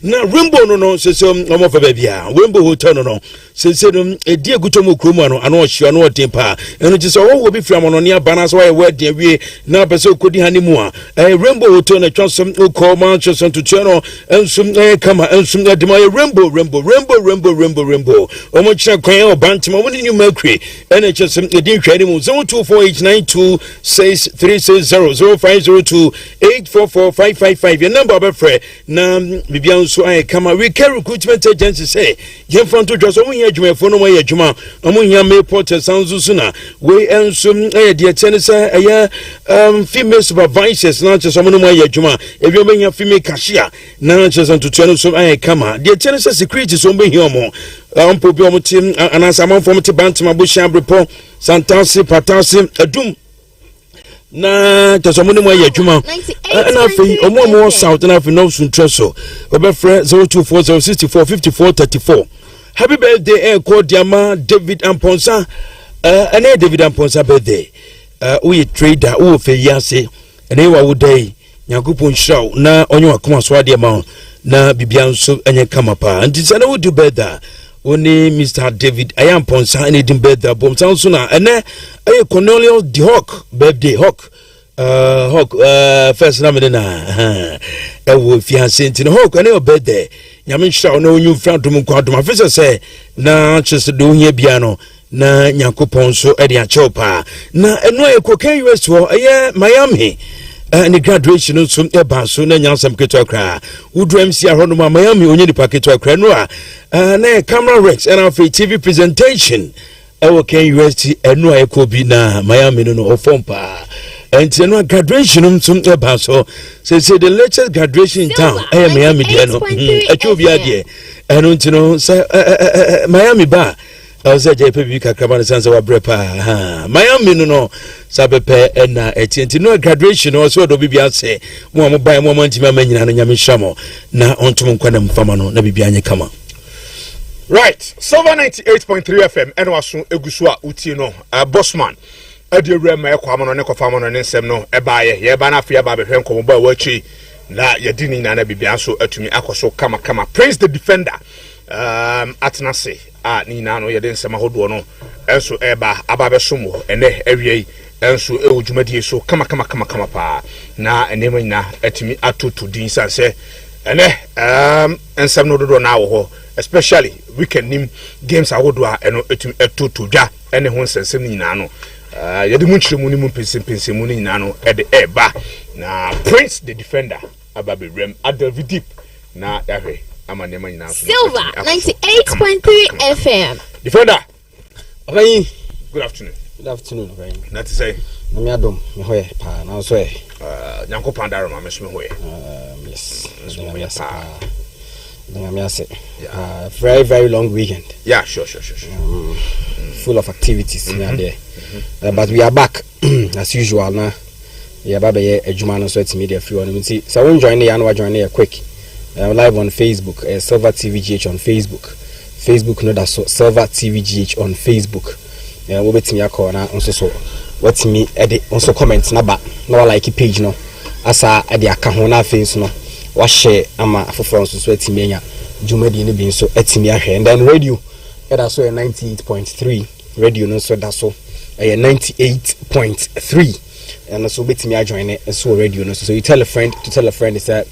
now Rainbow no says some of a baby Rainbow Hotel no says a dear Gutomo Krumano and what you are not temper and it is all will be from on near banners why we're dear we now Basso could anymore a Rainbow Hotel and trust some call Manchester to channel and some Kama and some Rainbow Omocha Koyan Bantam when you Mercury and it's just a dear trading 024892660050284455 your number of friend na Bibian so I come we carry recruitment agency say you front to just omo here phone no here juma omo here me porter sanzusuna we and some dear tennis female supervisors na just omo no here juma if you me female cashier na just to channel so I come dear tennis security so be here mo ampobi omo team anasama from te bantam abushan report Santasi Patasi Adum na tasomo ne mo ya adwuma na afi omo south na afi no sun treso obefre 0240645434 happy birthday call diama David Amponsa David Amponsa birthday we trader we fe yase ene wa wodai yakupon show na onyo akoma so ade ma na bibia nso enye kama pa ntisa na wodu birthday Oni Mr. David Ayamponsa and Edim Beda Bom Sansuna and Cornelius the Hawk birthday Hawk first namina ewo fiancé nti Hawk and your birthday nyame sha no new friend dum kwadum afisa say na chese do hia bia no na Yakopon so e dia chopa na eno ekokan US ho Miami and the graduation so eba so na nyansam keto kra udu MC ahono ma Miami onye di paketo kra no na camera rex and of TV presentation okay UST eno ekobi na Miami no ofompa and no graduation so eba so say the latest graduation in town Miami dey no achobia dey eno ntino say Miami ba I was a JP Kakraman Sansa Brepa. Miami no Sabepe and no graduation or so do be say one by moment and Yamishamo na on to Munquanam Famano, Nabibianya Kama. Right, Silver 98.3 FM, and was Egusua Utino, Bossman. Eddie Rema, Quamon, Eco Famon, and Semno, Ebaye, Yabana Fia Baby Henko, Wachi, La Yadini, and Bibianso, to me, Akoso, Kama, praise the defender. Atnase Nina no yeden sama hodo no enso eba ababesomo ene awie enso ewujumadi so kama pa na enema nyina atimi atoto din sanse ene ensam no dodo na wo ho especially weekend nim games ahodo a eno atimi atoto dwa ene ho nsensem nyina no yede mu nchiremu ni mu pensem nyina no ede eba na Prince the defender ababe rem Adelvi Deep na yahwe Silver 98.3 FM. Defender. Okay. Good afternoon. Good afternoon, very. Not to say. Me adom me hoye pa na so e. Nyanko pandaro ma me so me hoye. Yes. Very very long weekend. Yeah, sure. Full of activities there. But we are back as usual now. Yeah, baba ye ejuma no so at media free on see. So when join the annual join here quick. Live on Facebook, Silver TVGH on Facebook, no that's Silver TVGH on Facebook. We'll bet me a corner also so what's me edit also comments na like page no asa e de aka ho na afi nso no wa share ama afoforo nso so atimi anya dwumadi ne bi nso atimi ahwe and then radio that so 98.3 radio no so that so 98.3 and so betimi ajoin so radio no so you tell a friend to tell a friend is that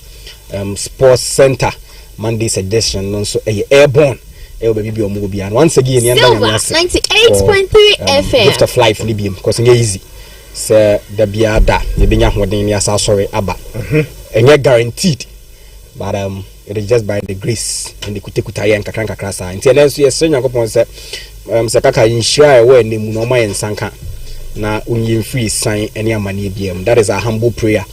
Sports Center Monday's edition no so airborne baby be omo bi and once again you know 98.3 FM gift of life libium because it's easy say the biada you benya hoden ya sa sorry aba enye guaranteed but it is just by the grace and the kutekuta yen kakra sa nti na so yes Nyankopon say se kaka inshire we nemu no mayen sanka na unyi free sign any amane biem. That is a humble prayer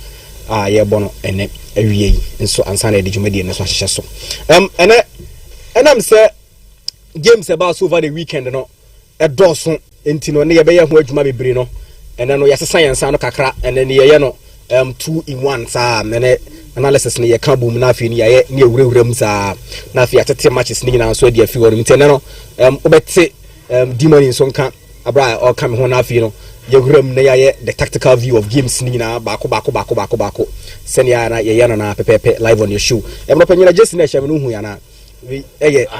ye bono ene awie nso ansa na de dwumadi ne so ahye so ene am say games about over the weekend no e doso enti no ne ye be ye ho adwuma bebre no ene no yesesa yensa no kakra ene ne ye no 2 in 1 sa ene analysis ne ye ka bom na afi ne ye ne ewurawuram sa na afi atete matches ne nyina so de afi wonu enti ne no obete demon so nka abra o kam ho na afi no ye wuram ne ye the tactical view of games ne nyina bako senia na ye na pepepe live on your show no panyina just na hye no hu ya na we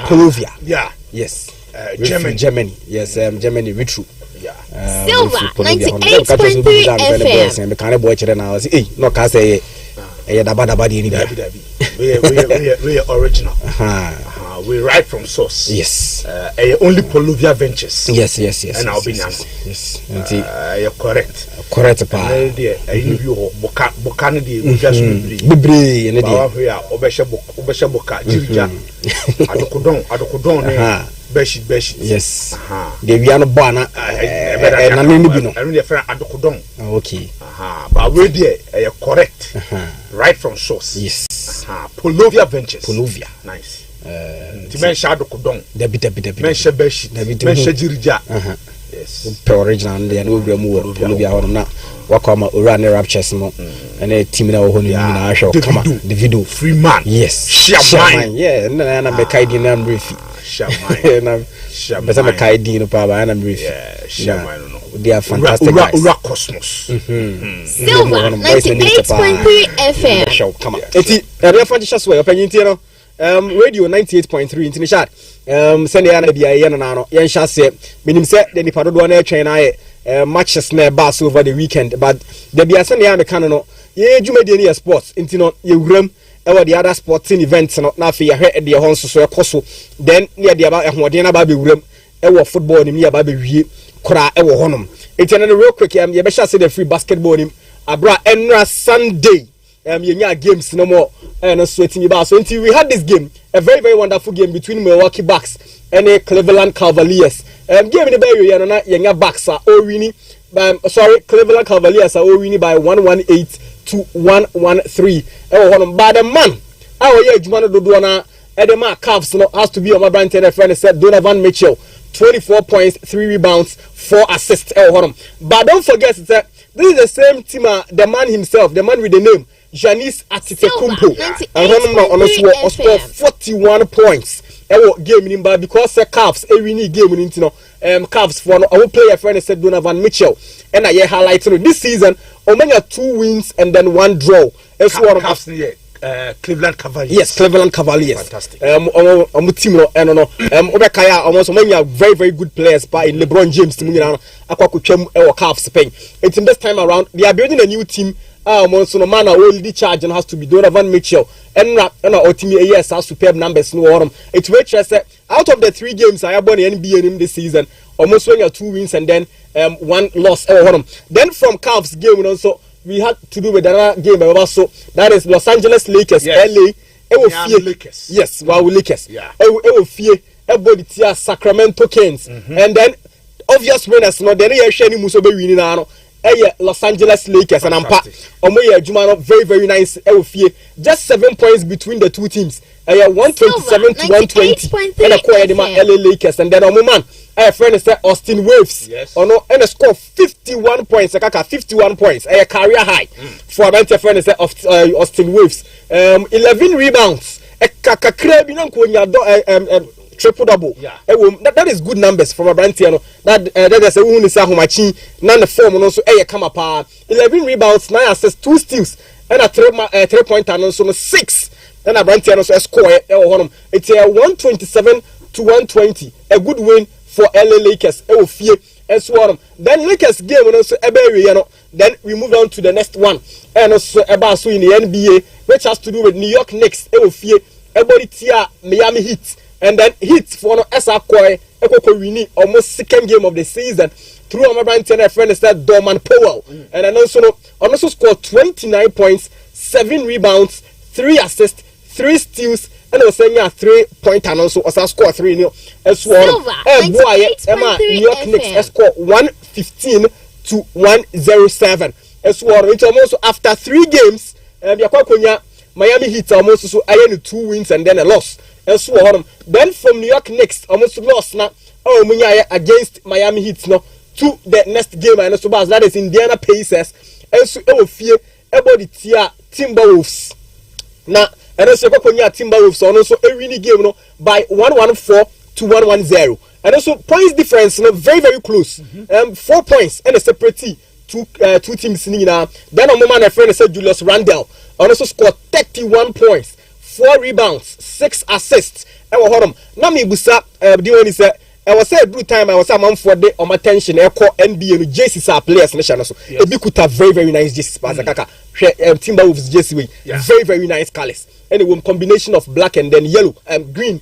Polovia. Yeah. Yes. Germany. Yes, Germany retro. Yeah. Silver 98.3 FM. Me can boy chere na say no ka say daba di ni bi. We original. We right from source. Yes. Only Polovia Ventures. Yes. And I'll be now. Yes. You're correct. Correct pa. You boka ne de just bebre ne de. Ba we are obesha boka jirija. Adokodon ne beshi. Yes. De wi ano bo na na me bi no. I mean friend adokodon. Okay. But we there correct. Right from source. Yes. Polovia Ventures. Polovia. Nice. Ti men sha adokodon. Debi. Men sha beshi. Men sha jirija. Yes. Per original and no gramu Polovia ho na wakoma ora ne raptures mo ene team na wo ho ni na ahwe kama the video free man. Yes. Shaman. Yeah, na be kai di na mrefi. Shaman. Na Besa me kai di no pa ba na mrefi. Yeah, Shaman no. They are fantastic guys. Ura Cosmos. Silver 98.3 FM. Show come on. Eti area fantastic way open ti no. Radio 98.3 intini chat. Send ya na bia ye na no. Ye nhya se minim se de nipa dodo na atwen na ye matches na bass over the weekend but the bia send ya me kan no. Ye dwumadi ni sports intino ye wuram ewa the other sporting events no na afi ye hwe de ho nso so ekoso then ne de aba ehode na ba be wuram ewa football ni ya ba be wie kora ewo honom eti na real quick ye be sha say the free basketball ni abra enra Sunday yenya games no more no sweating about so until we had this game a very very wonderful game between Milwaukee Bucks and Cleveland Cavaliers game ni ba we na yenya Bucks are winning Cleveland Cavaliers are winning by 118 to 113 but the man our year adwuma no dodo na edema Cavs no has to be on my brand and friend said Donovan Mitchell 24 points 3 rebounds 4 assists but don't forget that this is the same team the man himself the man with the name Giannis Antetokounmpo and scored 41 points game in because the Cavs winning game in Cavs for our player friend said Donovan Mitchell and I highlighting this season omenya 2 wins and then 1 draw Cavs Cleveland Cavaliers. Yes, Cleveland Cavaliers. Fantastic. Team no obekaya almost many very very good players by LeBron James team nyina no akwakotwam Cavs Spain. It's in this time around they are building a new team. Almost no man will the charge and has to be Donovan Mitchell and ultimately yes has superb numbers no it's very interesting out of the 3 games I have won the NBA in this season almost when 2 wins and then 1 loss then from Cavs game also we had to do with another game also that is Los Angeles Lakers. Yes. LA Lakers. Yes, wow Lakers. Yeah. Everybody tia Sacramento Kings and then obvious winners no then you share ni muso be winning na no Los Angeles Lakers and ampa omo ye adwuma no very very nice just 7 points between the two teams 127 to 120 and acquire the LA Lakers and then omo man friend say Austin Waves and score 51 points 51 points career high for a friend say Austin Waves 11 rebounds kakra bi na nko triple double. Yeah. That is good numbers from a brand that is a woman is a homachi, none the form also come apart 11 rebounds 9 assists 2 steals and a 3-point and also 6. Then a Brantian also score it's a 127 to 120. A good win for LA Lakers. And so on. Then Lakers game and also then we move on to the next one. And also about in the NBA, which has to do with New York Knicks. Everybody tia Miami Heat. And then Heat for no Esa Koi winning almost second game of the season. Through my brand a friend said Dorman Powell. And then also scored 29 points, 7 rebounds, 3 assists, 3 steals, and also 3-point and also score 3 as well. New York Knicks score 115 to 107 as well. It's almost after 3 games, Miami Heat almost so 2 wins and then a loss as well. Then from New York Knicks almost lost now against Miami Heat to the next game and also that is Indiana Pacers and so fear about the Timberwolves now. And also Timberwolves also a winning game by 114 to 110. And also points difference very very close. 4 points and a separate two teams now. Then a moment a friend said Julius Randle also scored 31 points, 4 rebounds, 6 assists. And Nami Busa I was a good time. I was a man for the on my tension. I call NBA jerseys are players nation also. A big could have very very nice jerseys. Timberwolves jersey very very nice colors. And combination of black and then yellow and green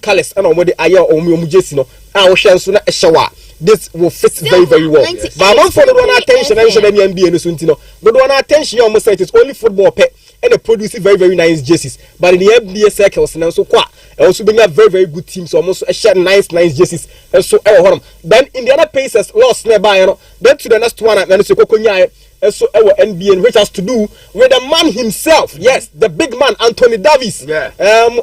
colors. And on the aya or jersey no. I will share soon a shower. This will fit very very well. But I'm for the one attention. I should NBA no suntino. But one attention you almost say it's only football pet. And they produce very very nice jerseys. But in the NBA circles and also also being a very very good team, so almost a share nice jerseys. And so then Indiana Pacers lost nearby. Then to the next one, and so NBA, which has to do with the man himself. Yes, the big man Anthony Davis. Yeah.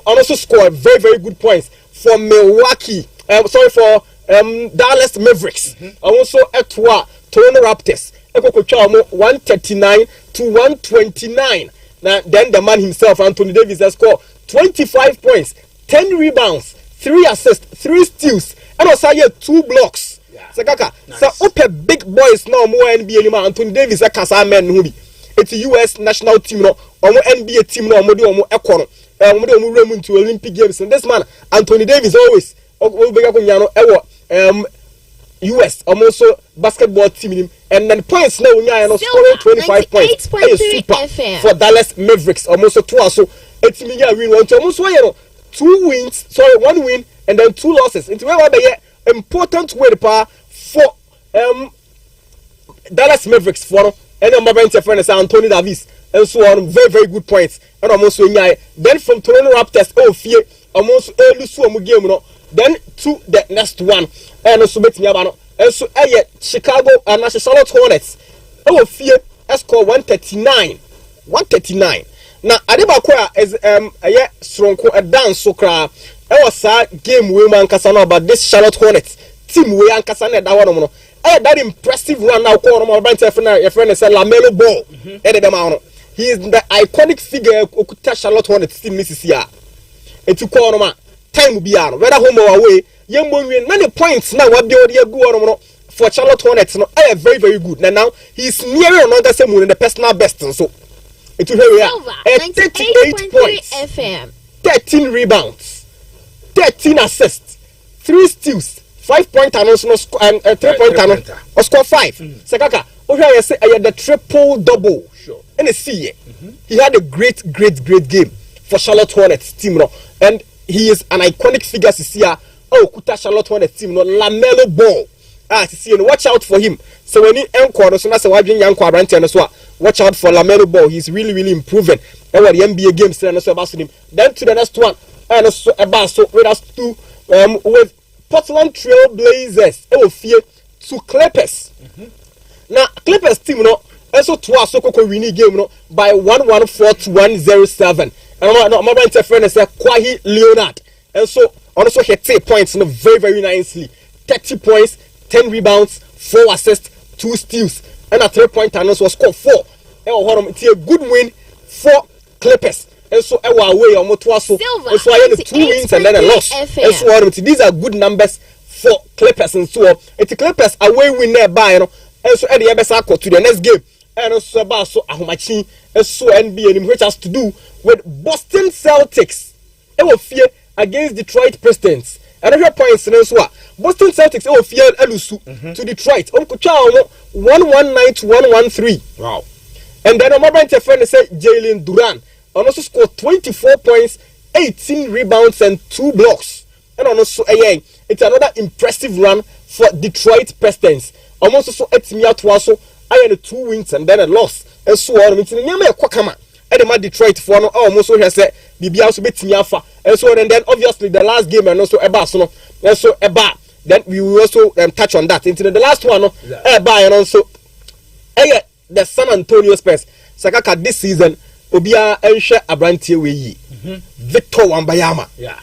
Also scored very very good points for Milwaukee. For Dallas Mavericks. Also Toronto Raptors. 139 to 129. Now, then the man himself, Anthony Davis, has scored 25 points, 10 rebounds, 3 assists, 3 steals, and also 2 blocks. Sakaka, so open big boys now more NBA anymore. Anthony Davis, a Casa man who be. It's a US national team no, or NBA team no, or more econo, and to Olympic Games. And this man, Anthony Davis, always US almost basketball team and then points now scoring 25 points super for Dallas Mavericks almost 2 so it's me win one almost 2 wins 1 win and then 2 losses it's very important way for Dallas Mavericks for and my friend Anthony Davis and so on very very good points and almost then from Toronto Raptors fear almost early so game then to the next one and also and so Chicago and Charlotte Hornets fear score 139 now Adebakwa is strong a dance so cry was a game we man kasana about this Charlotte Hornets team we and kasana that one that impressive run now call my your friend is LaMelo Ball he is the iconic figure Okuta Charlotte Hornets team this year it took on time be on whether home or away young win many points now what the go for Charlotte Hornets no very very good now he's nearing another same in the personal best and so it will here 38 points FM 13 rebounds 13 assists 3 steals 5-point and also and 3-point and or score 5 Sakaka okay say the triple double sure and see he had a great game for Charlotte Hornets team no and he is an iconic figure to see Kuta Charlotte Hornets team no LaMelo Ball to see and watch out for him so when he encore so that's why young Quadrant so watch out for LaMelo Ball he's really improving and what the NBA games and so about him then to the next one and also about so with us to with Portland Trail Blazers fear to Clippers now Clippers team no also twice so winning game no by 114 to 107 and my friend is Kawhi Leonard and so also hit 8 points no very nicely 30 points 10 rebounds 4 assists 2 steals and a 3-point and also score 4 it's a good win for Clippers and so away almost so I had 2 wins and then a loss and so these are good numbers for Clippers and so it's Clippers away win there by and so at the best to the next game and also about so ahomachi so NBA which has to do with Boston Celtics. They will fear against Detroit Pistons. And other points in Boston Celtics will fear Elusu to Detroit. 119 to 113. Wow. And then my friend said Jalen Duran also scored 24 points, 18 rebounds, and 2 blocks. And also it's another impressive run for Detroit Pistons. Almost so it's me out also. I had 2 wins and then a loss. And so on. It's in the Kwakama. And the Detroit for no almost so has said the also bit Miafa. And so on. And then obviously the last game and also Eba. So and so Eba. Then we will also touch on that. Into the last one, Eba and also the San Antonio Spurs. Sakaka this season. Obia Ensha Abrantie Weyi. Victor Wambayama. Yeah.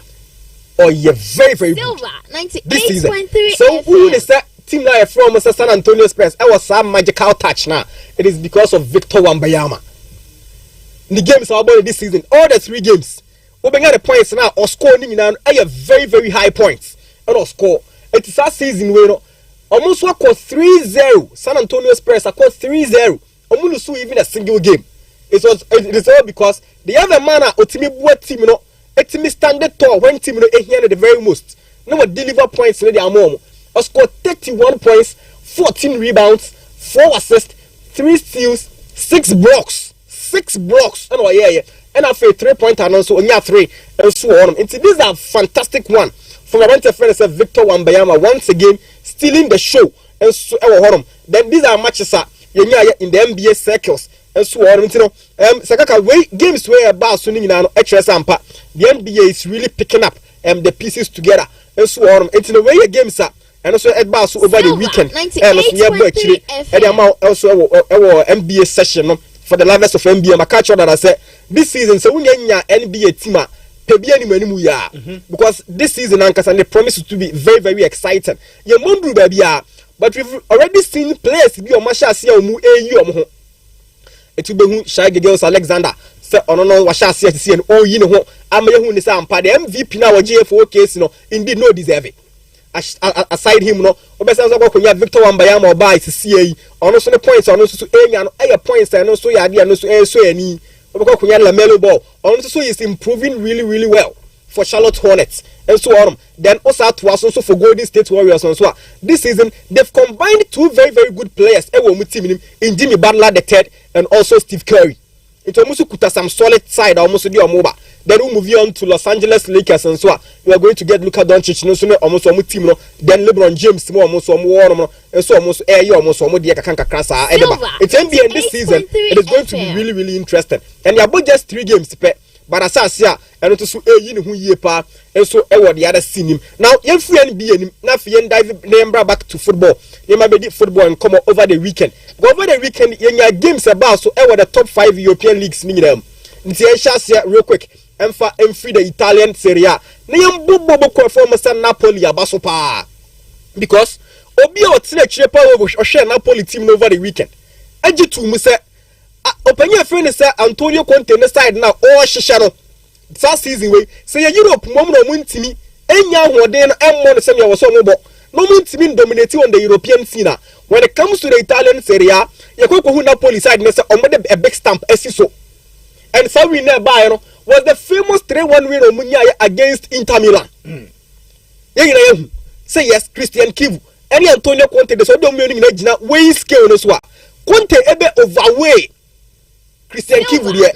Oh, yeah, very, very Silver, good. This season. 98.3 So, who is that team now from San Antonio Spurs? I was some magical touch now. It is because of Victor Wambayama. The games are about this season. All the 3 games. We got the points now, or scoring now. I have very, very high points. And or score. It is that season where almost what was 3-0. San Antonio Spurs are called 3-0. Almost even a single game. It is all because the other man Otimi Bua team, Otimi standard tall when team here the very most. No deliver points in the mom. I scored 31 points, 14 rebounds, 4 assists, 3 steals, 6 blocks. 6 blocks. And and I feel 3-point and also only 3 and so on. And this is a fantastic one. From my friend said Victor Wambayama once again stealing the show. And so then these are matches in the NBA circles. And so on, Sakaka games where about swinging now, the NBA is really picking up the pieces together. And so on, it's in a way games are and also at Bass over the weekend. And also our NBA session for the lovers of NBA. I catch that I said this season, so we get NBA team because this season and they promise to be very, very exciting. But we've already seen players be on Masha see it will be Shy Girls Alexander. Say, oh no, what shall see and oh, you know, I'm who is the MVP now, GFO case, indeed, no deserve it. Aside him, no, Victor Wambayama or by CA, on also the points, on also to points, and also idea, no so any Lamelo ball. Also, so he's improving really, really well for Charlotte Hornets and so on. Then also to us also for Golden State Warriors and so on. This season they've combined 2 very, very good players in Jimmy Butler the third and also Steve Curry. It almost put some solid side almost the Omoba. Then we move on to Los Angeles Lakers and so on. We are going to get Luka Doncic almost team then LeBron James almost and so almost almost it's NBA this season. It is going to be really, really interesting. And you have just 3 games to play. But as I say, and it is so who ye pa, and so the other scene. Now, if we NBA, now for dive name back to football, you might be football and come over the weekend. Go over the weekend, your games about so the top 5 European leagues need them. Real quick, and for the Italian Serie A. Name Bobo performance and Napoli Abasopa. Because Obi or Tina or share Napoli team over the weekend. Ejitu Musa. Open your friend is Antonio Conte on the side now, or Shishano. That season way. Say Europe, Momo Muntini, and young one then and one semi was on the no Muntini dominating on the European scene. When it comes to the Italian Serie A, Yakoko Napoli side a big stamp SSO. And so we nearby was the famous 3-1 win on Munya against Inter Milan. Say yes, Christian Kivu. Any Antonio Conte, the so dominating way scale as well. Conte ebe overweight. Christian Kivu there,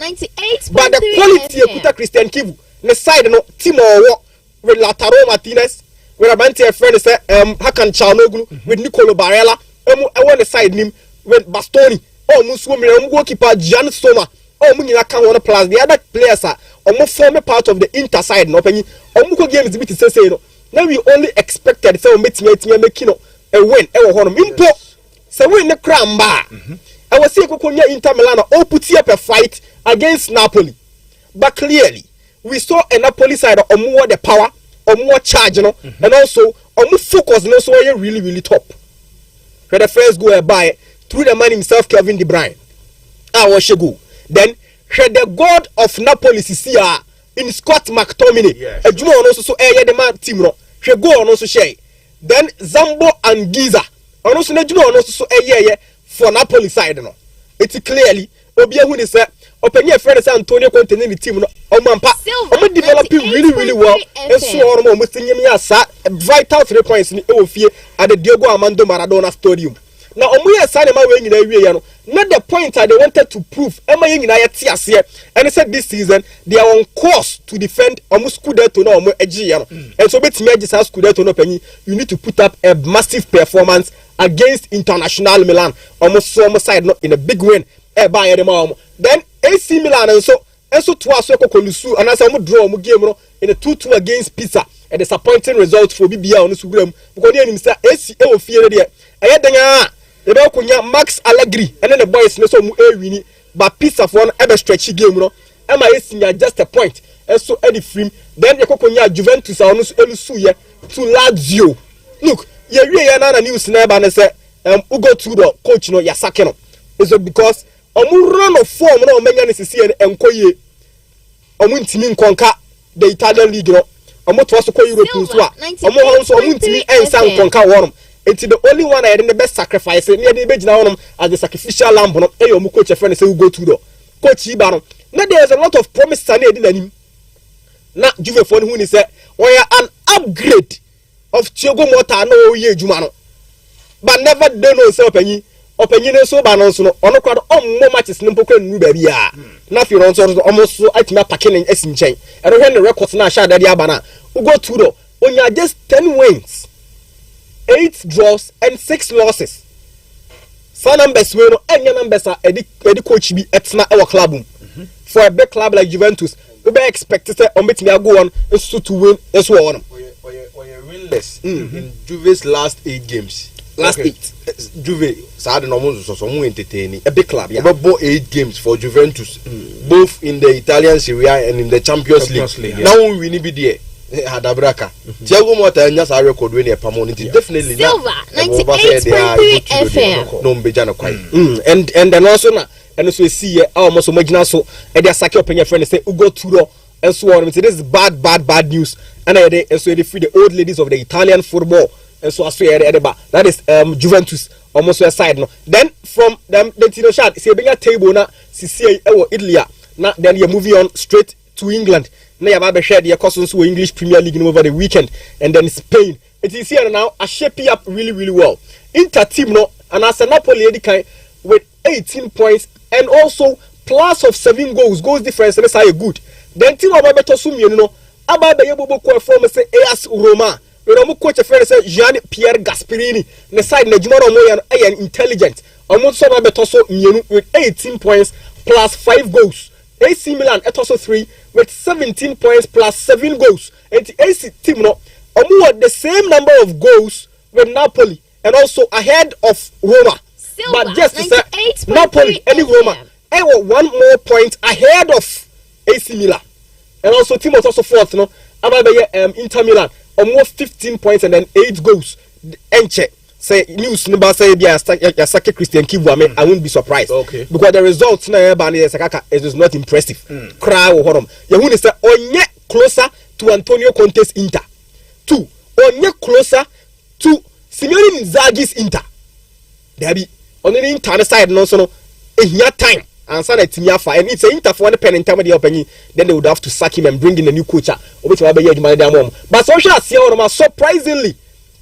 but the quality of Christian Kivu, the side no Timo with Lautaro Martinez, with a Bantia friend say Hakan Çalhanoğlu with Nicolo Barella, I want the side him with Bastoni, Musumi, goalkeeper Jan Soma, Munina can one plus the other players are almost former part of the Inter side, no penny, Muko games bit to say no. Now we only expected some making a win, Impo, so win the crown bar. I was saying Inter Milan all put up a fight against Napoli. But clearly, we saw a Napoli side or more the power, or more charge, and also or more focus, and also really, really top. Where the first go by through the man himself, Kevin De Bruyne. I was go. Then the god of Napoli is here in Scott McTominay. A Juno also so the man team. She go on also share. Then Zambo and Giza. And also the Juno also so for Napoli side no. It's clearly Obia who is open friend Antonio Conte in the team no Omampa developing really well and so on almost in vital 3 points in the at the Diego Armando Maradona Stadium. Now Omuya Sanema way in area not the point they wanted to prove Emma in here and they said this season they are on course to defend almost Scudetto no Egiano and so bet me just Scudetto no penny you need to put up a massive performance against International Milan almost so side not in a big win by the mom then AC Milan and so twice Kolusu and as I draw game in a 2-2 against Pisa a disappointing result for BBA on the Sugram because they say AC will fear there the Kunya Max Allegri and then the boys no so winning but Pisa for an stretchy game no am I senior just a point and so Eddie Frim then the Kokonya Juventus are almost Elusuya to Lazio look you na news na and say Ugo Tudor coach no Yasakeno is because run of form no menya necessary enkoye omuntimi nkonka the Italian league no to also call European so also omuntimi ensa nkonka wonom. It's the only one I had in the best sacrifice near the bench now as the sacrificial lamb no eyo coach friend say Ugo Tudor coach Ibano now there's a lot of promise and him na Juve for who say we are an upgrade of Thiago Motta no ye juma no but never dey no say openyi so ba no so no ono kwado more matches no pokwa nu ba bia na fi ron so almost so atima packing esin chen and when the records na sha dade aba na Ugo Tudor onya just 10 wins 8 draws and 6 losses some numbers we no enya numbers edi coach bi etna our club for a big club like Juventus we be expected say on betimi go on so to win so on winless in Juve's last 8 games. Last 8 Juve sad no mo so mo entertaining a big club yeah about 8 games for Juventus both in the Italian Serie A and in the Champions League. Now we need be there Hadabraka Thiago Motta nya sa record we ne permanent definitely Silver 98.3 FM no mbeja no kwai and then also na and so see here almost so imagine so e dey sake open your friend say Ugo Tudor and so on. This is bad news and so they free the old ladies of the Italian football and so that is Juventus almost side no then from them the Tino shot say bigger table na see Italy now then you're moving on straight to England now you have share the cousins who English Premier League over the weekend and then Spain it is here now a shaping up really well Inter team no and as a Napoli with 18 points and also plus of 7 goals difference and that's good then team of better sumi no aba be yebo ko form say AS Roma we no coach friend say Jean Pierre Gasperini the side na juma no mo yan intelligent almost so better so mienu with 18 points plus 5 goals AC Milan at also 3 with 17 points plus 7 goals and the AC team no omo the same number of goals with Napoli and also ahead of Roma Silver, but just to say Napoli and Roma I want 1 more point ahead of AC Milan and also team was also fourth no about Inter Milan almost 15 points and then 8 goals enche say news number say bia Sake Christian Kibuame I won't be surprised because the results na ba na Sakaka is not impressive cry wo horom you who say onye closer to Antonio Conte's Inter 2 onye closer to Simone Inzaghi's Inter there be on the Inter side no so no ehia time and so that and it's an Inter for one pen in time then they would have to sack him and bring in a new coach but so surprisingly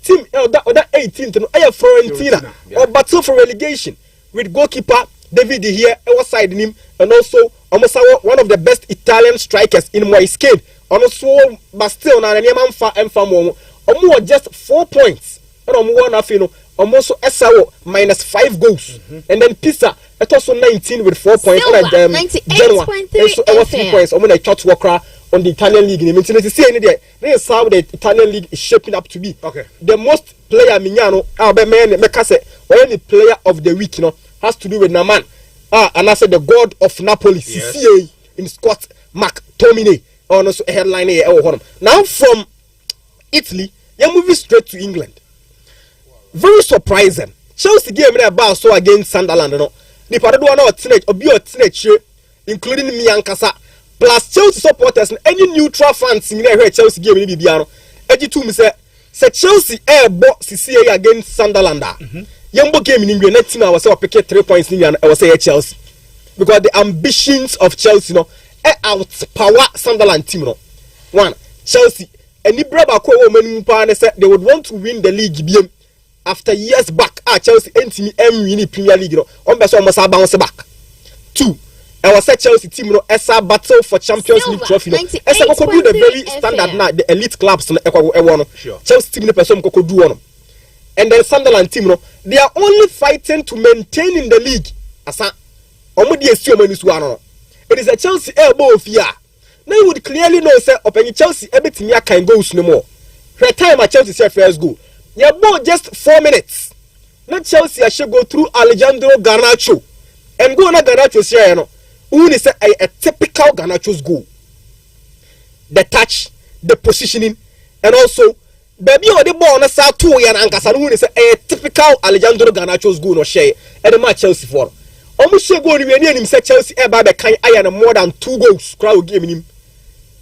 team that 18th Fiorentina or battle for relegation with goalkeeper David De Gea outside him and also almost one of the best Italian strikers in my scale also but still na neman fa emfa just 4 points and almost SAO minus 5 goals and then Pisa at also 19 with 4 points and Genoa also 3 points I'm going to catch Walker on the Italian league in to see any there is how the Italian league is shaping up to be the most player Mignano Mekase or any player of the week has to do with Naman and I said the god of Napoli CCA in Scott McTominay on also a headline here now from Italy you're moving straight to England. Very surprising. Chelsea game there about so against Sunderland no. The parade one or teenage including me and Kasa plus Chelsea supporters and any neutral fans in there Chelsea game ni bia no. Eji tu me say Chelsea bought CCA against Sunderland. Yambo game in India, next team I was pick 3 points in I was say Chelsea. Because the ambitions of Chelsea, outpower Sunderland team, One, Chelsea, and Ibra woman said they would want to win the league BM after years back. Chelsea NTM winning Premier League, almost bounce back. 2, I was at Chelsea team, Esa battle for Champions League trophy. Esa could do the very standard now, the elite clubs. Chelsea team, the person could do one. And then Sunderland team, they are only fighting to maintain in the league. Asa, it is a Chelsea elbow of year. Now you would clearly know, sir, open Chelsea, everything can go no more. Her time at Chelsea first goal. You bought just 4 minutes. Not Chelsea, I should go through Alejandro Garnacho. And go on a Garnacho's share, who is a typical Garnacho's goal. The touch, the positioning, and also, baby, or the ball on a South 2 and Ankasan, who is a typical Alejandro Garnacho's goal or share, and the match Chelsea for. Almost go to him, said Chelsea, Eba, kind iron more than 2 goals, crowd giving him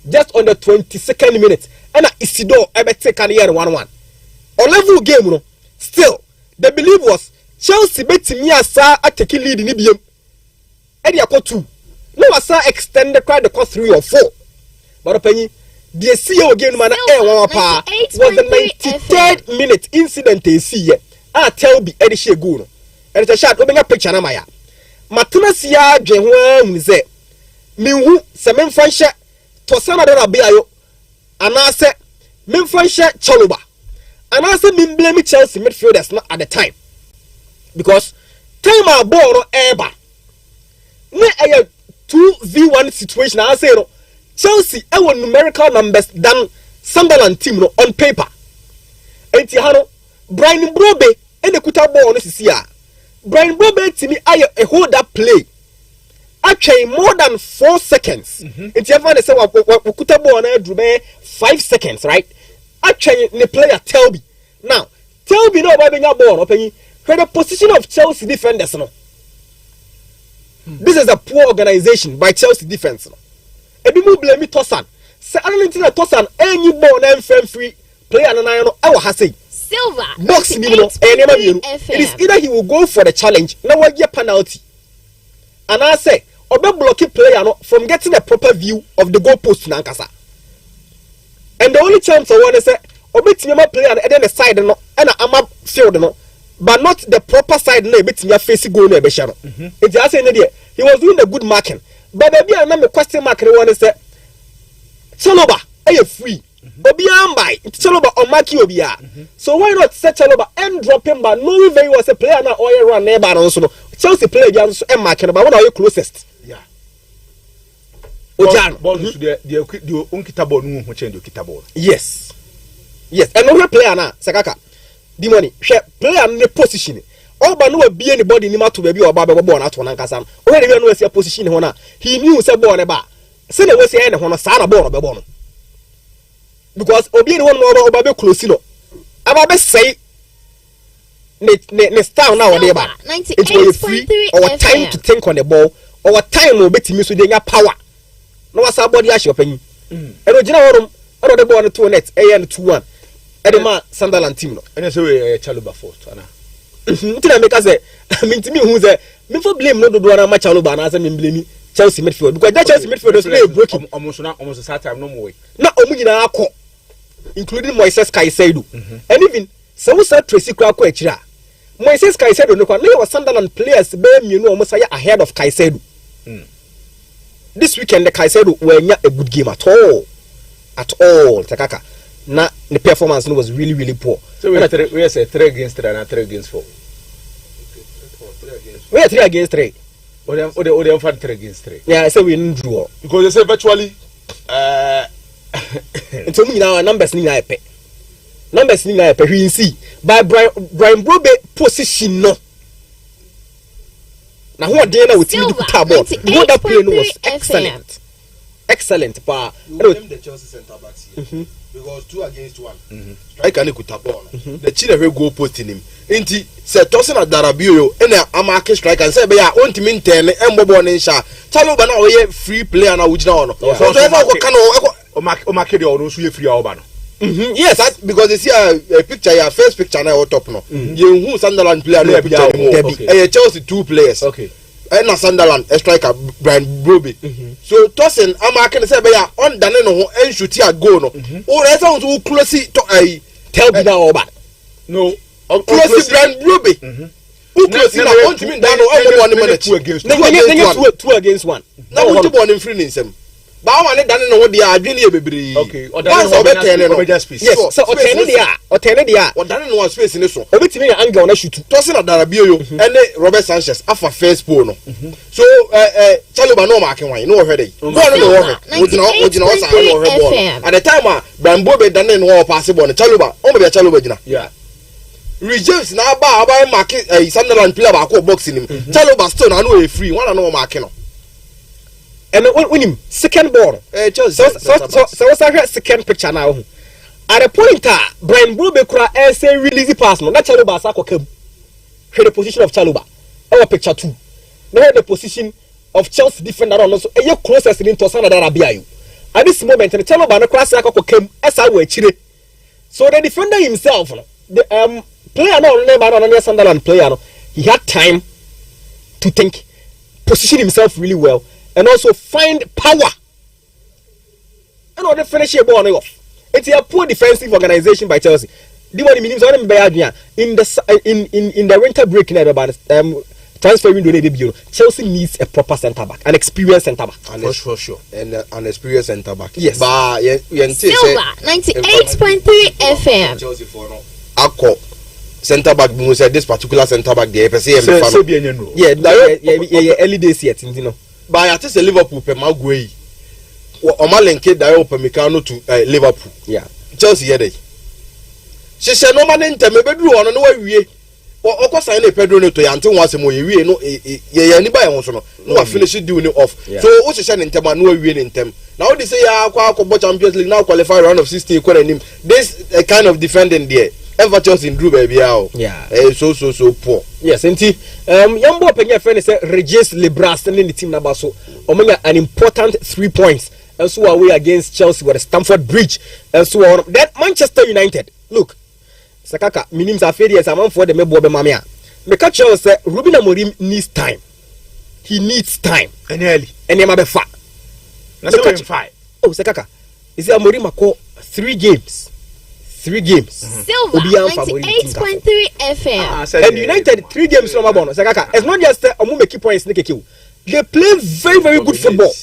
just on the 22nd minute. And Isidore, Eba, take an year 1-1. On level game, still, the belief was Chelsea beating me as a taking lead in IBM. Eddie Ako 2. No, I saw extended crowd the cost 3 or 4. But Penny, the CEO again, man, was the 93rd minute incident they see. I tell be Eddie Shegun. And it's a shot, opening a picture. Matuna siya jehwa mnize. Minhu se memfanshe tosana dora biayo. Anase memfanshe Chaluba. Anase mimblemi Chelsea midfielders not at the time. Because time our ball no eba. Ne a 2v1 situation. I say no. Chelsea our numerical numbers than Sunderland team no on paper. Enti hano Brian Brobe ene kuta ball no sisia. Brian Brobe to me, I hold that play. Actually, more than 4 seconds. It's even the same. We could have won 5 seconds, right? Actually, the player Telby. Now, Telby no about being a ball. Opening the position of Chelsea defenders. No, this is a poor organization by Chelsea defense. No, and we blame me Tosan. Say I don't think that Tosan any ball and free player and I know I has say. Silver. Box it is either he will go for the challenge, now what your penalty. And I say, Obe blocky player from getting a proper view of the goalpost in Ankasa. And the only chance I want to say, Obe Tima player and then the side and I'm up field, but not the proper side, no, bit your face go near Beshano. It's just saying that he was doing a good marking. But maybe I remember question mark I want to say, Chaloba, are you free? Obian by Chaloba or Maki Obia. So why not set Chaloba and drop him? But no, very was a player now or run neighbor also. Chelsea player and marking about one of your closest. Yeah. Ojan, the unkitabo no change the kitabo. Yes. Yes, and no player now, Sakaka. The money, player in the position. All but no be anybody in to baby or Baba born at one Ankasam. Already know your position honor. He knew Sabon about. Say the way say on a Sarah born or born. Because Obi one more Obabe Closino. Ababe say ne star now or neighbor. It will free or time to think on the ball or time will be to miss with their power. No was our body shopping. And original I the ball on 2 nets, and 2-1. Edema Sunderland team. And so Chaluba force. Until make us say, I mean to me who's a me for blame no do much Chaluba and as I mean blame Chelsea midfield because that Chelsea midfield is very broken. Almost a time no more. Not Omugina Ako. Including Moises Caicedo. And even so said Tracy Krako Echira. Moises Caicedo no one was Sunderland players you know almost ahead of Caicedo. This weekend the Caicedo were not a good game at all. At all, Takaka. Now the performance was really poor. So we are 3 against 3 and 3 against 4. We are 3 against 3. Or they 3 against 3. Yeah, I say we didn't draw. Because they say virtually it's only now numbers in ipe. Numbers in ipe. We see by Brian Brobe position no. Now who are there now with me to table? What that play was excellent. Excellent, pa. The Chelsea centre backs here. Because 2 against 1. Striker ni kutabona. The Chile we go post in him. Inti se tosin adarabio and I'm a striker and say be ya on team 10 embobo nsha. Chaluba na we free player na ujina ono. So ever go kano o market the ono so free oba no. Yes, that because they see a picture, your first picture now top no. You who Sunderland player no picture anymore. Chelsea 2 players. Okay. And Sunderland a striker Brian Broby. So Tosin ama can say be ya on dane no ho en shoot ya goal no. O re sound who close to tell me now about. No. Close Brian Broby. Who close na want me down no one minute 2 against 1. Na we to born in free nsem. Ba wa ne dane no ho dia adwene ye bebre. Okay. Once obetene no. Yes, so otene dia. Odane no space ni so. Obetimi ya angle na shoot. Tosin Adarabio yo ene Robert Sanchez afa first pole no. So Chaluba no marking one. No hwe dey. Ball no hwe. Ojina wasa no hwe ball. At the time Bambo be dane no pass ball. Chaluba o be Chaluba jina. Yeah. James na ba marking Sunderland player ba ko box him. Chaluba still na no free. One no marking no. And when him second ball. So second picture now. At a point, Brian Brobekura say release the pass. No, that Chaluba Sako came. The position of Chaluba. Our picture 2. Now the position of Chelsea defender on also. You closest in to Sana Darabia. At this moment, the Chaluba no cross Sako came as I were chile. So the defender himself, the player no remember Sunderland player. He had time to think, position himself really well. And also find power. And all the finish your ball off. It's a poor defensive organization by Chelsea. The one means in the winter break transfer window Chelsea needs a proper centre back, an experienced centre back. For sure. And an experienced centre back. Yes. Silver 98.3 FM. Chelsea for no. Akko centre back we say this particular centre back there early days yet, you know. But I think Liverpool per Maguire. Omalenke Dayo Pemicano to Liverpool. Yeah. Chelsea here. She said no man enter me bedroom on no way. Or sign a Pedro to until once a more we no anybody wants no finish doing it off. So what's the in term no we in term. Now they say Champions League now qualify round of 16 this kind of defending there. Ever Chelsea in Drew baby out. Yeah. So poor. Yes, and young boy Penya friend say Regis Lebras and the team number so an important 3 points and so away against Chelsea with Stamford Bridge and so on. Then Manchester United. Look, Sakaka, minims are failures among for the Mebo Mamia. Meka Chelsea Ruben Amorim needs time. He needs time. And early. And Yamabe fa. That's 5. Oh, Sakaka. Is it Amorim Ako 3 games? 3 games. Silver 98.3 FM. And United 3 games from Abono. Sakaka. It's not just make key points. They play very, very good football.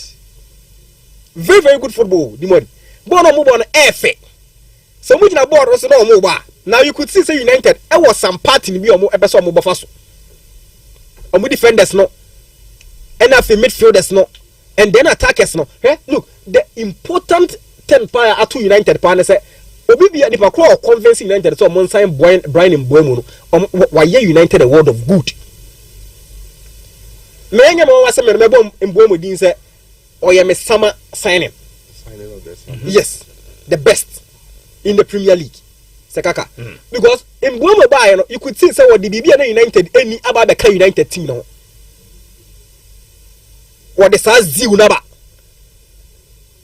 Very, very good football. Dimoni. Bono move on F. So much na board also no move. Now you could see say United. There was some part in the episode move faso. Omu defenders no. Enough midfielders no. And then attackers no. Look, the important 10 player at 2 United partners say Obi be the Pacro convincing United so one sign Brian Mbuemo why United a world of good. Many more was a member Mbuemo din say or me summer signing. Yes, the best in the Premier League. Sakaka. Because Mbuemo buy you could see say what the BB United any about the United team now. What the size zero number.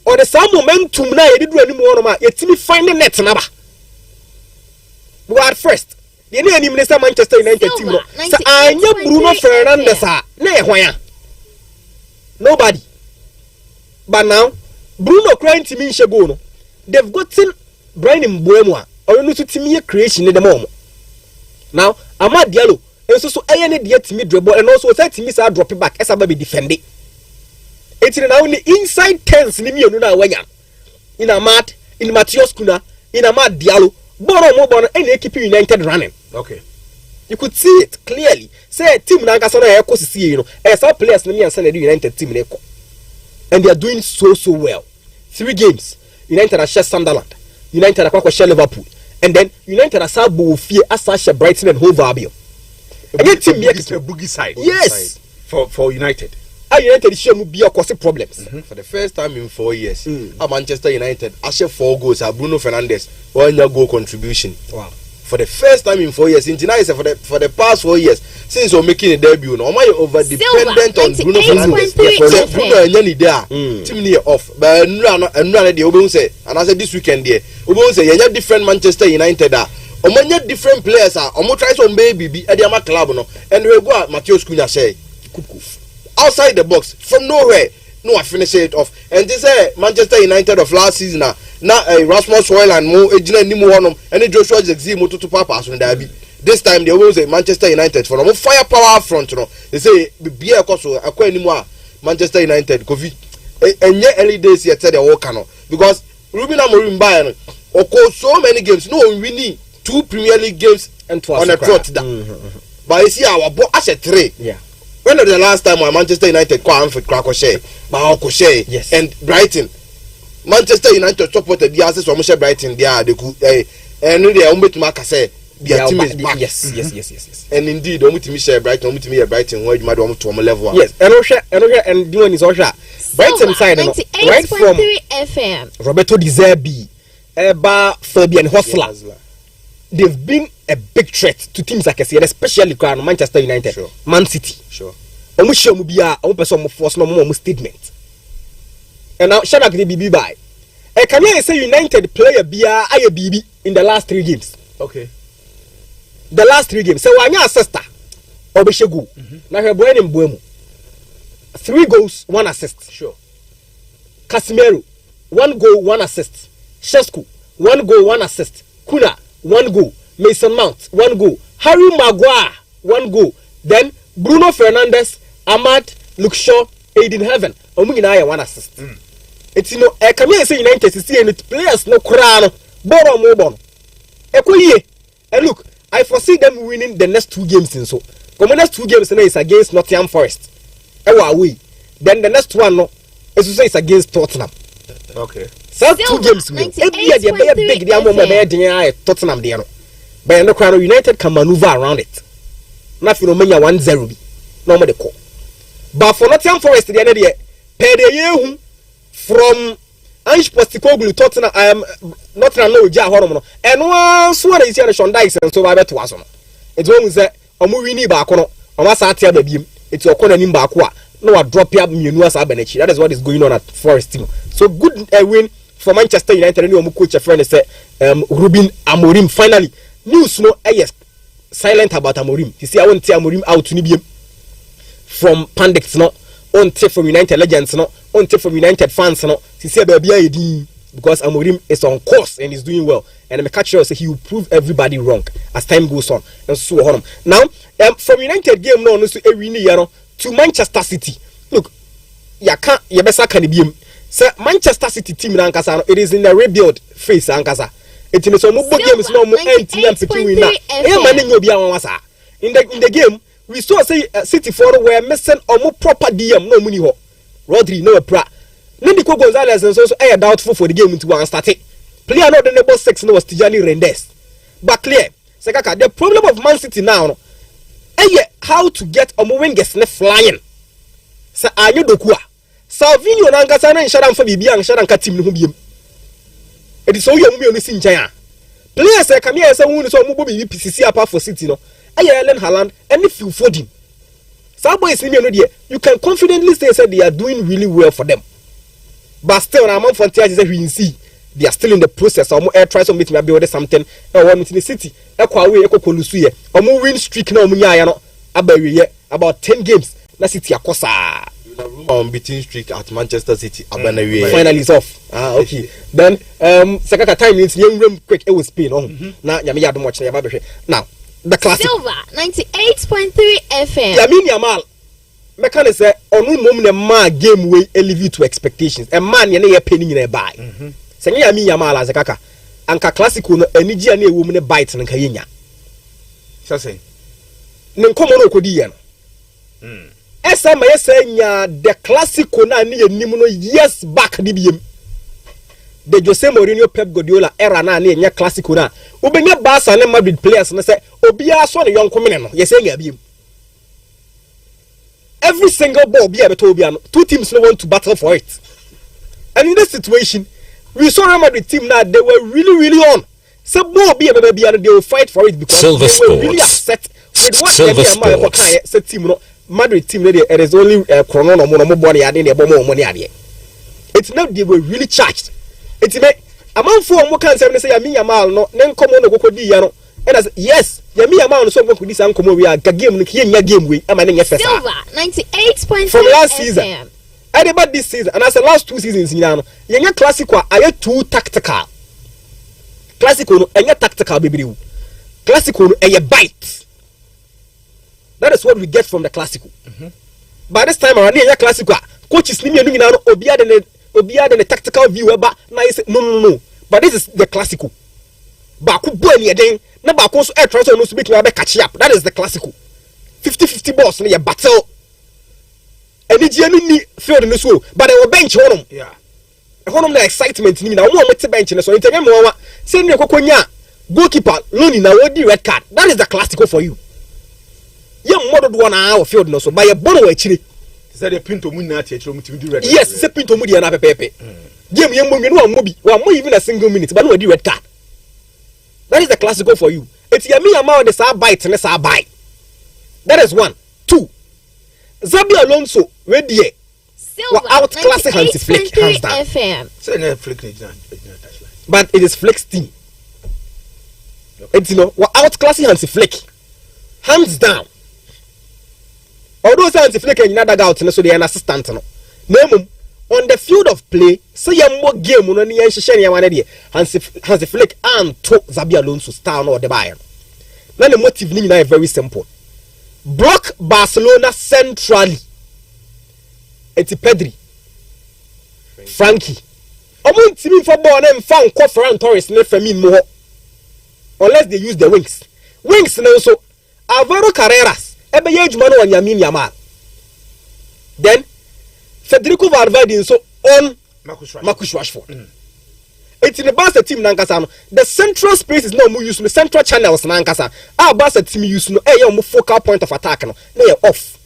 Or the same momentum na yedi do animu no yetimi find the net naba. But first, the new minister Manchester United team no. So anya Bruno Fernandes na ehwan. Nobody. But now Bruno crying to me go no. They've gotten Brian Mbuemo or no to timi creation in the mom. Now Amad Diallo so any dey timi dribble and also say timi say drop it back as be defend it. It's now in the inside tens in the in a mat, in Matthias Kuna, in a mat Diallo, Bono and keep United running. Okay. You could see it clearly. Say team Nagasana Echo see as our players in the United team Echo. And they are doing so well. 3 games. United are share Sunderland. United are share Liverpool. And then United are Sabu fear as Sasha Brighton and Hove Albion. And your team is a boogie side. Yes. For United. United show be causing problems. For the first time in 4 years, Manchester United actually 4 goals. Bruno Fernandes 1 goal contribution. Wow. for the first time in 4 years. In China, for the past 4 years since we're making a debut, no, my over dependent on Bruno Fernandes. Bruno and Yanni there, team near off. But and the Obo say, and I said this weekend there, Obo say you different Manchester United are. Many different players are. Try some baby at the club no, and we go at Matheus Cunha say, outside the box from nowhere. No, I finish it off. And this Manchester United of last season now Rasmus Højlund mo ejina ni mo honom and Joshua Zexi mo to papa so there be. This time they will say Manchester United for no firepower front no. They say be akoso akwa animo Manchester United covid enye early days yet the work no because Ruben Amorim buy no oko so many games no winning 2 Premier League games and on a trot that. But you see our boy as a 3. Yeah. When was the last time Manchester United came for Krakoshe, Baokoshe, yes, and Brighton? Manchester United supported the assets from Brighton. They could and they are to make say their team is back. Yes. And indeed, Brighton, where you might want to level. Yes, and doing is also Brighton side right from FM. Roberto Di Zerbi, Fabian Hosler. They've been a big threat to teams like I said, especially Manchester United, sure. Man City. Sure. Force no more statement. And now Shanak the BB by. Can you say United player Bia BB in the last 3 games? Okay. The last 3 games. So when your sister Obeshegu. Now her boy in Buemo. 3 goals, 1 assist. Sure. Casemiro, 1 goal, 1 assist. Shescu, 1 goal, 1 assist. Kuna, 1 goal. Mason Mount, 1 goal. Harry Maguire, 1 goal. Then Bruno Fernandes, Ahmad, Luke Shaw, Aiden Heaven. Omugina 1 assist. It's come here say United to see any players no crown. Boro Mobon. Ekoye. And look, I foresee them winning the next 2 games in so. The next 2 games is against Nottingham Forest. Away. Then the next one no is against Tottenham. Okay. So 2 games win. Every year they big they are Tottenham there no. But no crown United can maneuver around it. Nothing no mania 1-0 be. No more the call. But for Nottingham Forest the end year, per the year from Ange Postecoglou Tottenham Nottingham no ja horomo. And once one is here Sean Dyche and so ba beto aso no. It won say omo wini ba ko no. Omo sa atia ba biem. It's your corner nim ba ko a. No wa drop ya mienu asa benechi. That is what is going on at Forest team. So good win for Manchester United and omo coach friend say Ruben Amorim finally news no yes silent about Amorim. You see I won't tell Amorim out ni biem. From pundits no on take from United legends no on take from United fans no see baby ID because Amorim is on course and is doing well and the catcher say he will prove everybody wrong as time goes on and so on. Now from United game no so e win here no to Manchester City. Look ya can't you best can be say Manchester City team na ankasa no it is in the rebuild phase ankasa it is so mo games no mo anti am picking win na e man nyo bia wan wasa in the game we saw say City for were missing omo proper DM no muni ho Rodri no pra Nico Gonzalez and so air doubtful for the game to one start player no the number 6 no was Tijani Rendes but clear Sekaka the problem of Man City now no how to get omo wingers ne flying sa anyo dokua Salvinho na ngasa na nshara mfa bibia nshara nka team no ho biem it is so you me oni si nchen a players come here say won so omo bo bibi PCC apart for City no Erling Haaland and if you for them. Some boys you can confidently say they are doing really well for them. But still, I'm on frontier we see they are still in the process. Or air try to meet me build something. Or one in the city. Or win streak now about 10 games. Na City akosa. Unbeaten streak at Manchester City. Finally is off. Okay. Then second time it's young quick it was Spain. Now yami yadu watch now. The classic. Silver 98.3 FM. Lamine Yamal. Mekane say onu mom ne ma game way elevate to expectations. A man ye na ye penny in buy. Say Lamine Yamal as kaka. Anka classical no eniji na ewo mu ne bite nka yenya. So say. Ne nkomo no kodi ye no. Esa ma ye say nya the classical na ne nim no years back di biem. The Jose Mourinho Pep Guardiola era na nya classical na. Ubenya Barca and Madrid players na say obia so the young coming no yes say biem. Every single ball be able to 2 teams no want to battle for it. And in this situation we saw Real Madrid team now they were really on So more be a baby and they will fight for it because Silver they were really Sports. upset with what Silver Yami Sports. said team no Madrid team there it is only Chrono no more money adding the more money adding. It's not they were really charged. It's me amount for more can say Yami Yamal no then come on go di no and I said yes Yami Yamal so go this and come we are game no here game we am na fesa. Silver 98.3 From last FM. season. And about this season and as the last 2 seasons you know yenya classical are too tactical. Classical no enya tactical baby. Classical no enya bite. That is what we get from the classical. By this time around enya classical coaches ni me no nyina no obia de tactical view eba na say no. But this is the classical. Ba ku bo ani eden na ba ko so air transfer no so bit na be catch up. That is the classical. 50-50 balls no ye battle. Any ni field no so but they were bench honum. Yeah. Honum na excitement ni na omo mete bench no so intenya me wa say ne kokonya goalkeeper loni na wodi red card. That is the classical for you. Ye modo do na our field no so by a bono wa chire. Say the pinto mu na tiachiro mu timi red. Yes, say pinto mu dia na pepepe. Game ye mo no amobi. Wa mo even a single minute but no wodi red card. That is the classical for you. It's Yami Yamal the sa bite and sa bite. That is 1. 2. Xabi Alonso we die. Silver Out classic Hansi Flick, hands 98.3 down. FM. Say na flick ni touchline. But it is Flick's team. It's we're out classing Hansi Flick. Hands down. Although Hansi Flick and another out so they are an assistant no. No on the field of play, say you more game no ni enhye ya wane de. Hansi Flick and to Xabi Alonso star no the Bayern. Now the motive ni na very simple. Block Barcelona centrally. It's Pedri. Frankie. Omo ntimi for ball na mfa nko Ferran Torres na Firmino mo. Unless they use the wings. Wings na so Alvaro Carreras ebe ye adwuma no Yami Yamal. Then Federico Valverde so on Marcus Rashford. It's in the Barca team nankasa no. The central space is no more use the central channels nankasa. Our Barca team use no e your focal point of attack no. They are off.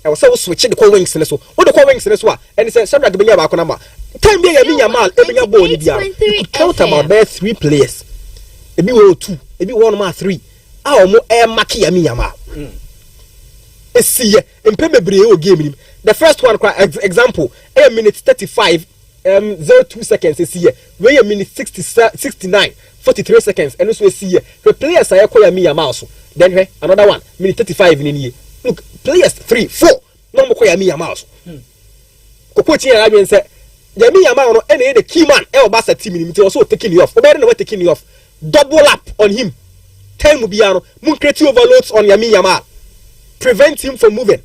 I was so switch the wings so. What the wings so and say Shadrack Benya ba ko number. Time be Yami Yamal e benya ball ni bia. You could count about there 3 players. Ebi wo 2, ebi 1 ma 3. Ah omo e mark Yami Yamal. Esi empe bebre o game ni. The first one example, a minute 35 02 seconds is here. Where a minute 69 43 seconds and also see here. The players are Yami Yamal. Then another one minute 35 in here. Look, players 3 4 no more Yami Yamal. Coach here again say Yami Yamal no any the key man El Barca team in also taking you off. Nobody know what taking you off. Double up on him. Time will be moon create overloads on Yami Yamal. Prevent him from moving.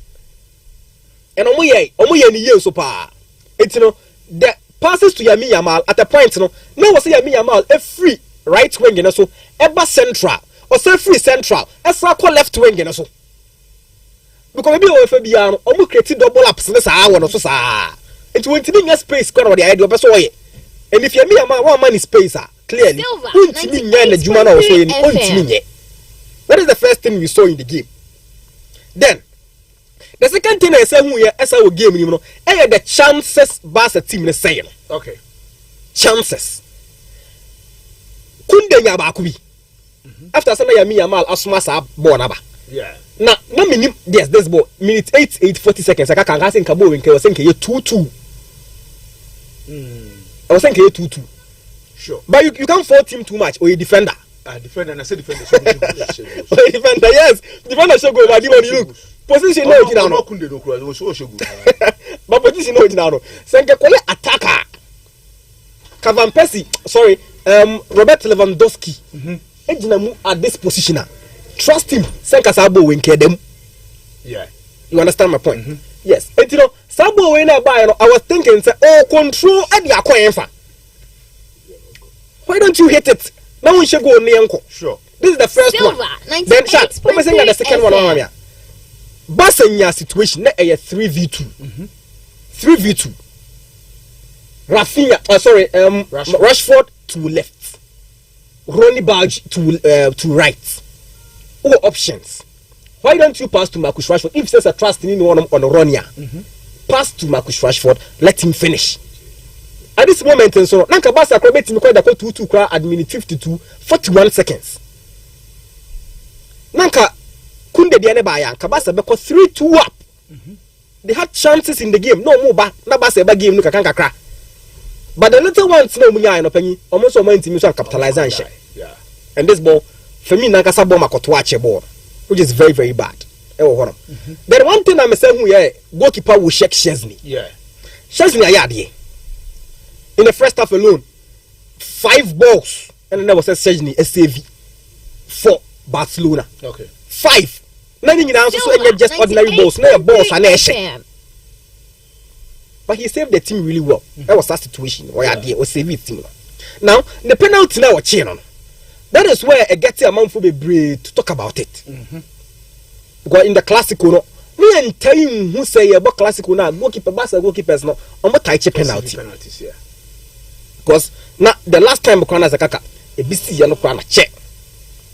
And omo ye ni ye so pa. It's the passes to Yami Yamal at a point now was Yami Yamal a free right wing and so ever central or say free central as left wing and so. Because maybe we be omo create double ups this hour no so sa. It won't be space corner the idea so way. And if Yami Yamal one man is space clearly. That is the first thing we saw in the game. Then the second thing I say who here as our game you know the chances Barca team is saying. Okay. Chances. Kunde nya ba kubi. After say Yami Yamal asuma sa ball na ba. Yeah. Na minim yes this ball minute 8:40 seconds I can say nkabo when was saying ke 2-2. I was saying ke 2-2. Sure. But you can't fault him too much or a defender. Defender and I say defender. Defender yes. Defender should go but you look. Position no ojina no. But position no ojina no. Senke koye attacker. Kavan Persie, sorry, Robert Lewandowski. Ejina mu at this position. Trust him. Senka sabo when kedem. Yeah. You understand my point? Yes. And you know, sabo when I buy I was thinking say oh control e dia akwa why don't you hit it? Now we should go near uncle. Sure. This is the first Silver, one. Then chat. What saying the second one on here? Basenya situation na 3v2. 3v2. Rafinha, Rashford to left. Ronnie Barge to right. All options. Why don't you pass to Marcus Rashford? If there's a trust in one on Ronia, pass to Marcus Rashford, let him finish. at this moment and so nanka Barca kro betimi kwa da 2-2 kwa at minute 52 41 seconds nanka Kunde de ne ba ya nka Barca be 3-2 up. They had chances in the game no more ba na Barca ba game no kakra but the little ones no munya no panyi almost so man timi so capitalize and share. Yeah. And this ball for me nanka sa ball makoto ache ball which is very very bad. Then one thing I'm saying here, goalkeeper will check Chesney. Yeah. Chesney ayade. In the first half alone, 5 balls, and then there was a Chesney SAV for Barcelona. Okay. 5. Nothing in answer so just ordinary balls, no balls and action. But he saved the team really well. That was that situation where I was saving the team. Now the penalty now was chain on. That is where I get a man for be brave to talk about it. Because in the Classico, no, me and tell you who say about Classico now, goalkeeper, Barca goalkeepers, no, on what type penalty. Penalties, yeah. Because now the last time Bucana Zakaka, a BC Yano Krana check.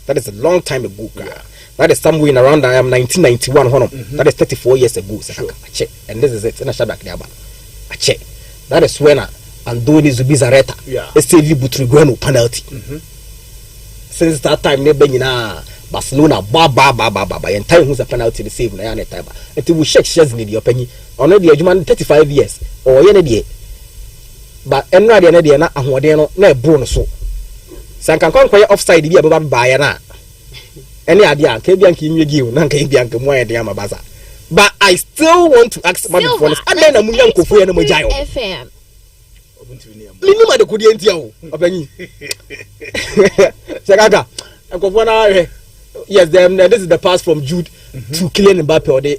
That is a long time ago. Yeah. That is somewhere in around 1991. That is 34 years ago. Sure. I check. And this is it. And I shut back there. I check. That is when Andoni Zubizarreta, STV Butrigueno penalty. Since that time, never Barcelona, ba. And time who's a penalty the same. And it will check Chesney the opinion. Already a human 35 years or any. But I'm not the idea. Na Ahwadeno, na Bruno so. Sankan kon offside bi ababa bae na. Any idea? Kebianki imegi na kebianki mo idea mabaza. But I still want to ask man for this. And then amunyan kofu na mojayo. FM. Minimum de kudi entia o. Obanyi. Sekaka. Kofu na yes, this is the pass from Jude to Kylian Mbappe or the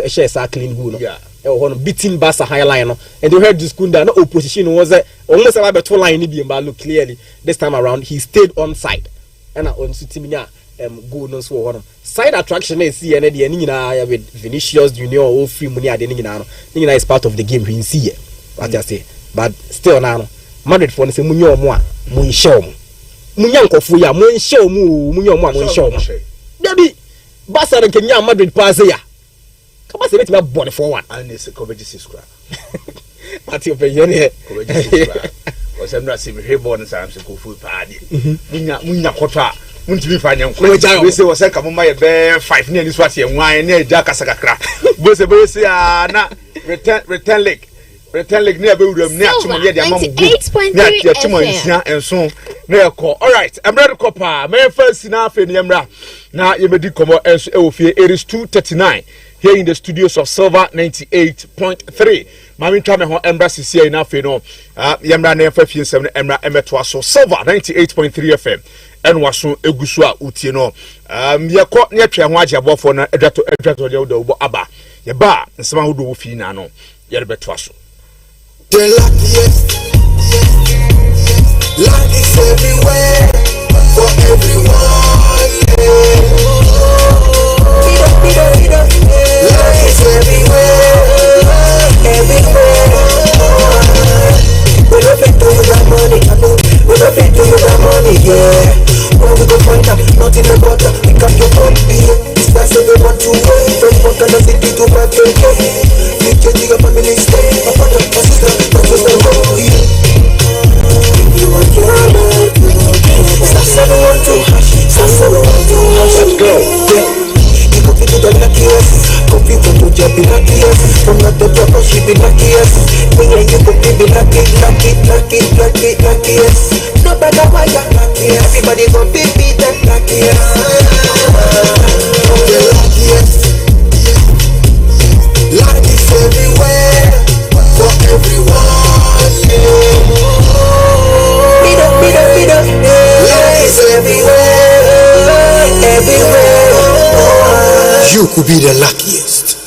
share clean goal. Yeah. Beating Barca high line, and they heard this Kunda, no opposition was almost about 2 line. Look clearly this time around, he stayed on side. And on Sutimina, go no so side attraction is see and with Vinicius Junior or free money at the Nina is part of the game. We see it, what I say, but still now, Madrid for the Munyo Moa, Munshom, Munyanko Fuya, Munshow, Munyo, Debbie Barca and Kenya Madrid pass here. Come on, say let me born for one. And it's a coverage subscribe. What's your opinion here? Coverage subscribe. Because I'm not saying we born and I'm saying go food party. Munya kota. Munti fanya nkwe. We say wasa kama my be 5 near this what here wine near Jaka Sakakra. We say na return leg. Return leg near be room near Chimo near the amount. 98.3 FM. And so near call. All right, I'm ready to call. My first na fe niamra. Na ye medi komo enso e ofie. It is 2:39. Here in the studios of Silver 98.3. Mami Chame ho embassy here in Afeno. Yamra na fa fie 7 emra emetwa so Silver 98.3 FM. En waso egusu a utie no. Yekọ ne atwa ho age abofo na edwato de wo aba. Ye ba nsema ho do wo fi na no. Ye betwa so. The luckiest. Luck is everywhere for everyone. Luck is everywhere, we don't fit to use that money, we don't fit to use that money, yeah. When we go find out, nothing about that, we can't get on beat. This person they want to wait, from what kind of city to back again. We can take a family stay, my father, my sister, oh yeah. You want your love, stop saying want to, stop saying want to, let's go, yeah. Copy to the luckiest, copy to just be luckiest. From not the top, she be luckiest. Me and you could be luckiest. No matter why you're luckiest, everybody gon' be the luckiest. The luckiest. Luck is everywhere for everyone. Be the. Luck is everywhere, everywhere. You could be the luckiest.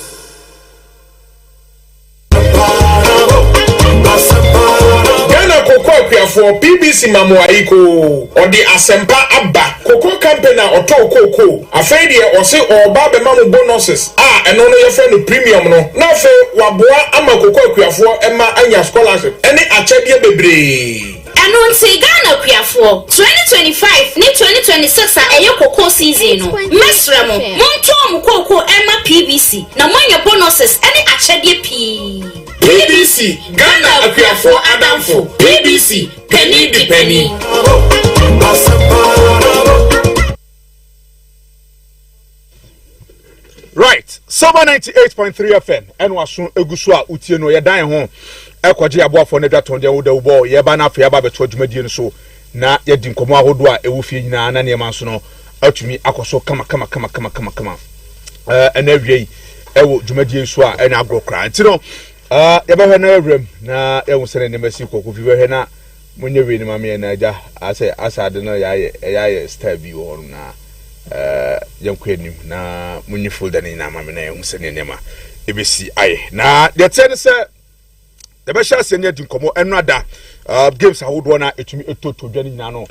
Ghana Cocoa for BBC Mamuaiko or the Asempa Abba Cocoa Company or To Cocoa. A failure or say or Babe Mamu bonuses. And only your friend the premium no. Now for Wabua Ama Cocoa for Emma Anya scholarship. Any Achadia Bebre. Anunsi Ghana Kwiafo 2025 ni 2026 a eyo cocoa season no mesremo monto mo cocoa Emma PBC na monye bonuses any achede p BBC PBC Ghana Akuafo Adamfo PBC Penny the Penny. Right, Summer 98.3 FM. And was soon Egusua Utieno, ya dying home. Ekwaji abo for Nedra Tondia Uda Ubo, Yabana Fiaba Betwajumedian so. Na Yadin Koma Hodua, Ewufi na Nani Mansono, out to me, Aquaso, come. And every Ewo Jumedian Swa, and Abro cry. You know, Yabahana Rim, na Ewo Sene Mexico, if you were here, when you read Mammy and Naja, I say, I don't know, I stab you on now. Young queen na munyi folder ni na mama na umsene nema ebesi ai na the ten say the best senior din komo enada games a would wanna etumi etoto dwani na no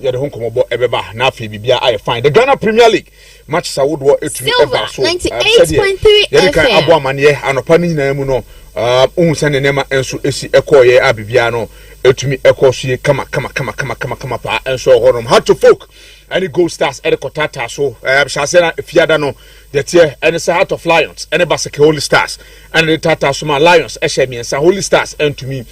ya de honkomo bo ebeba na afi bibia ai fine the Ghana Premier League matches a would wa etumi eba so 98.3 FM kan abo amane anopa ni nyina mu no unsene nema enso esi ekoye abibia no etumi ekohye kama pa enso honom how to folk any gold stars any kotata so shall say fiada no the tier any say Heart of Lions any basket Holy Stars and the tata so my Lions ehemiensa Holy Stars and to me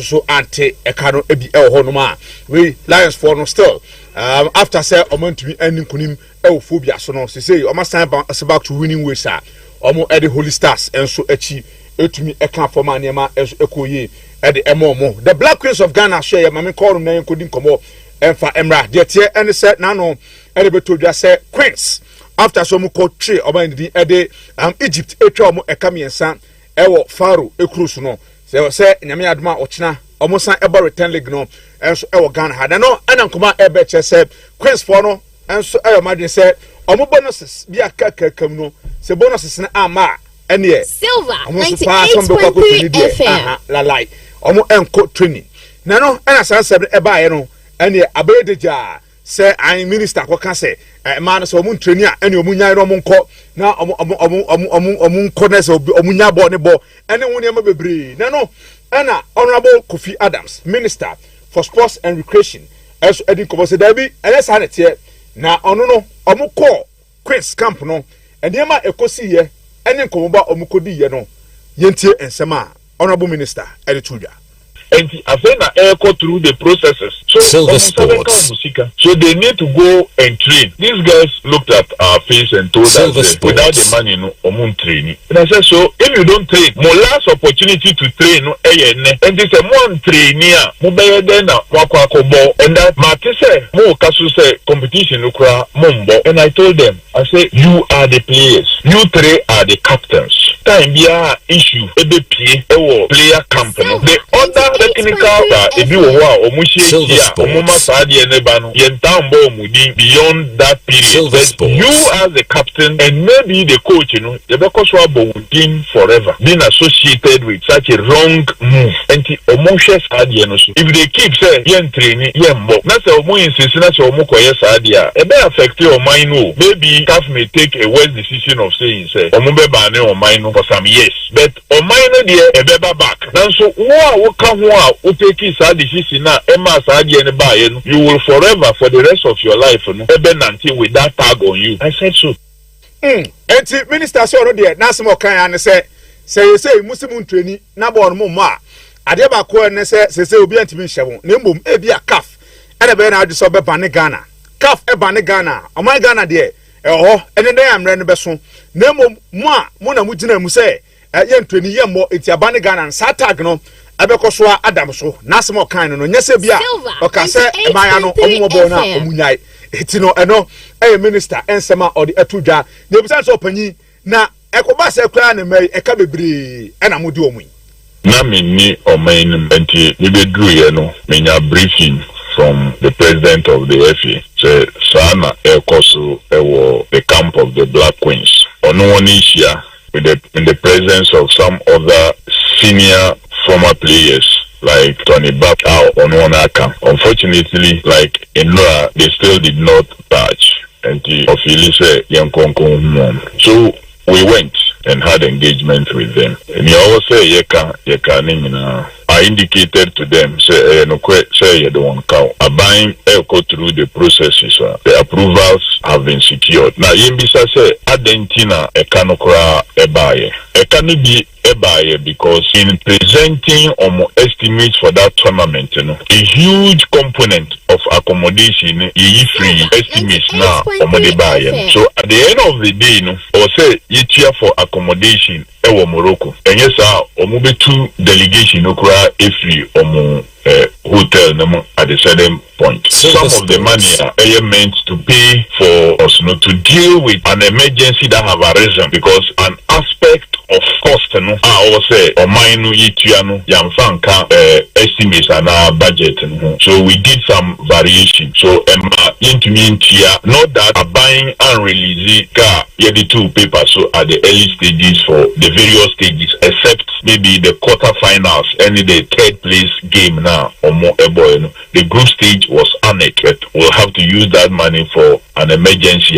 so ante ekano ebi honoma we Lions for no still after say omo to me ending kunim phobia so no say omo stand back to winning ways omo edi Holy Stars and so echi etumi eka for ma niema ekoye edi emomo the Black Queens of Ghana share mame call na enkodi komo Enfa Emra, the tier and set nano, and beto just say Queens. After some court tree or in the Ede, Egypt, a trauma, a camion san, Ewo, Faru, a cruise no. They say, Nami Adma, Ochna, almost about return ligno, and so Ewo Ghana had. And no, and Uncoma Ebeche said, Queens Fono, and so I imagine said, Omo bonuses, be a cacacono, say bonuses in Ama, and yeah, Silver, 98.3 FM, la light, Omo Enco training. Nano, and as I said, Eba, and the Abedeja say I minister what can say man so mun training and you munya no munko na omun corners omunya bo ne bo and won yama bebre na no ana Honorable Kofi Adams Minister for Sports and Recreation as Edin Kobose Dabi and sanet here na ono no omuko Queens camp no and yama ekosi here and nkomoba omukodi ye no yentie ensema Honorable Minister Edituja. And I think I through the processes. So, Silver Sports. So they need to go and train. These guys looked at our face and told Silver us Sports. without the money, no, training. And I said, so if you don't train, more last opportunity to train, no, and this a more training, more than and that Marty said, more Kasu say competition, mumbo. And I told them, I said, you are the players, you three are the captains. Time be a issue, player company. The other technical if you are beyond that period. But you as the captain and maybe the coach, you know, the forever being associated with such a wrong move. And if they keep saying training, that's a more insistent it may affect your mind. Maybe CAF may take a wise decision of saying say for some years. But on mine dear a back. Now so take decision now, you will forever for the rest of your life until with that tag on you. I said so. And Minister so no there Nasimo kan say Muslim training na born mo ma ade ba ko ne say obi antimi hyewo na mbom e bia CAF and be na ade so be ban Ghana CAF e ban Ghana o man Ghana there ho ene dey amre no be so na mbom mo na mu gina mu say ye training ye mo enti ban Ghana sa tag no abekoso Adam so Nasimo kan no nyese bia o ka say e man no omubo na omunyai etino eno minister ensema or the etudwa the business opanyi na ekoba se kra na mai eka bebre ena mudi omu na menni omain enti ni bedru ye no menya briefing from the president of the FA say sana ekoso ewo the camp of the Black Queens ono one issue with in the presence of some other senior former players like Tony Baka on one account. Unfortunately, like in Noah, they still did not touch and the young so we went and had engagement with them. And he always say I indicated to them say you don't want cow. I buying go through the processes. The approvals have been secured. Now Yimbisa say Argentina ekanokra ebaye. can be because in presenting estimates for that tournament, a huge component of accommodation is free estimates now. So at the end of the day, or say each year for accommodation, Morocco, and yes, omobe two delegation okra free hotel at the certain point. Some of the money are meant to pay for us to deal with an emergency that have arisen because an aspect of cost I say or mine yamfanka estimates and our budget. So we did some variation. So into not that buying and releasing car the two papers so at the early stages for the various stages except maybe the quarterfinals and the third place game now or more the group stage was annexed, but we'll have to use that money for an emergency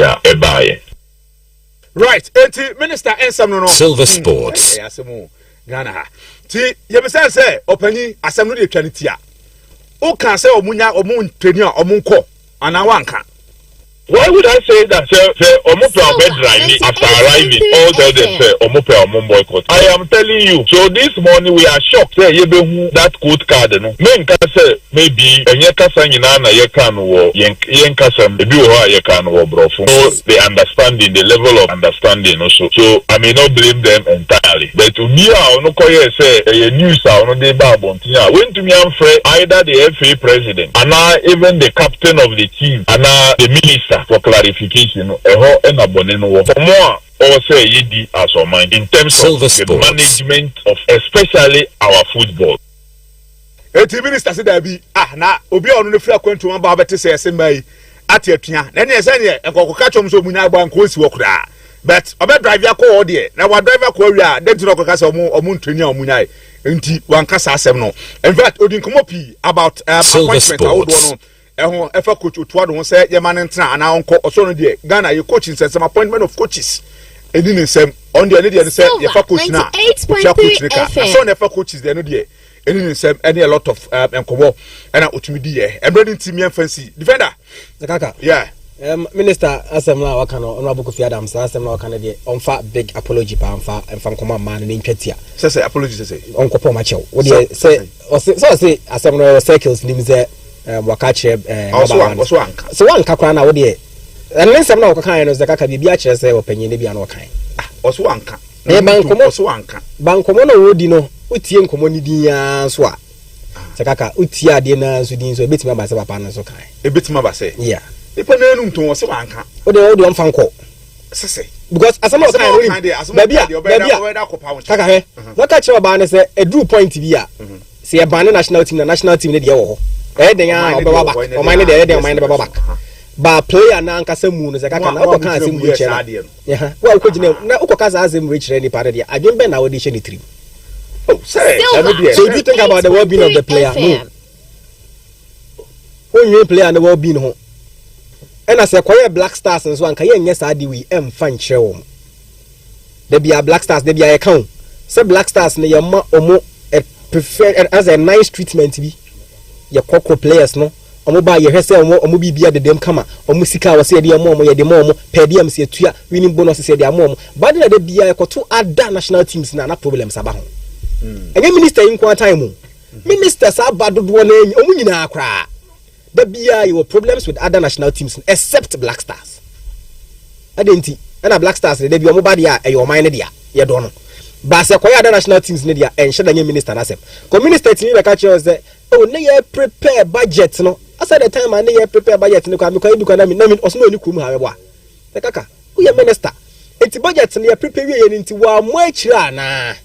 right. Minister Ensam Silver Sports. Ghana. Ti yebisa say opani asem no de twanitia. O kan say omunya omun training omunko ana wanka. Why would I say that? Say Omope driving after arriving, all tell them say Omope boycott. I am telling you. So this morning we are shocked. Say yebehu that code card no. Men can say maybe enye kasa nyina na ye kan wo yen kasa ebi wo ha ye kan wo brofo. So the understanding, the level of understanding also. So I may not blame them entirely. But to me no koye say news no dey ba bontia. When to me am either the FA president and even the captain of the team and the minister for clarification, more or say yedi as or mine in terms Silver of the management of especially our football. The minister said that be na obi onu no free akwantu ma ba bete say semai atiatua na ne say ne enkokoka chom so munya agba nko si wokura but obe drive akọ de na wa drive akọ wi a dem ti no koka say omu ntweni a omunya enti wan kasa asem no in fact odin komo pi about appointment awodo no efa coach otuado ho say ye man ntra ana onko oso no de Ghana ye coaching some appointment of coaches edi ni nsem on de dey say ye fa coach na coach nika so na fa coaches de no de edi ni nsem any a lot of enkobo na otumi di ye emready team yan fancy defender kaka yeah minister asemla waka no honorable Kofi Adams asemla waka de onfa big apology pa onfa nkoma man ni ntwatia say apology say onkopo ma chew wo de say say asemla circles nim say wakache also anka so wanka kwa na wo de ensem na wakakan no zakaka bibia kire say opanyin ne bia na wakan also anka bankomo also anka bankomo na wodi no utie nkomo ni din ya so a zakaka utie ade na so din so ebetima ba se papa na so kan ebetima ba se yeah ipa na enum to wo se wanka wo de on fanko sese because asama o kan babia kaka he waka kire ba na say a drew point bia se e ban national team ne de wo ho den ya obewa back o mine de den o mine baba back ba player na nkasa mu no se kaka na o kan asem mu kire yeah wa ko gine na o ko kasa asem mu kire ni pare de adwen be na wo de she ni trim oh say so if you think about the well-being of the player no when you player and the well-being ho and as a quiet Black Stars and so an kaye nyesa ade we emfa nkire wo de bia Black Stars de bia account say Black Stars na ye ma omo prefer as a nice treatment bi ye kokko players no omo ba ye hwese omo bibia de dem kama omo sika wo se de omo ye de omo per diem se tua winning bonus se de omo ba de bia ye koto ada national teams na problems aba ho enye minister in kwa time ministers abado do na omo nyina akra de bia you problems with other national teams except Black Stars adenti na Black Stars de bia omo ba de e yo man ne dia ye do no ba se kwaya other national teams ne dia enhye da nye minister na sem ko minister tini be ka che say oh na ye prepare budget no asa the time na ye prepare budget no kwa me kwa edu na me osmo ni krum ha we bo a kaka who ye minister enti budget no ye prepare we ye nti wa mo akira na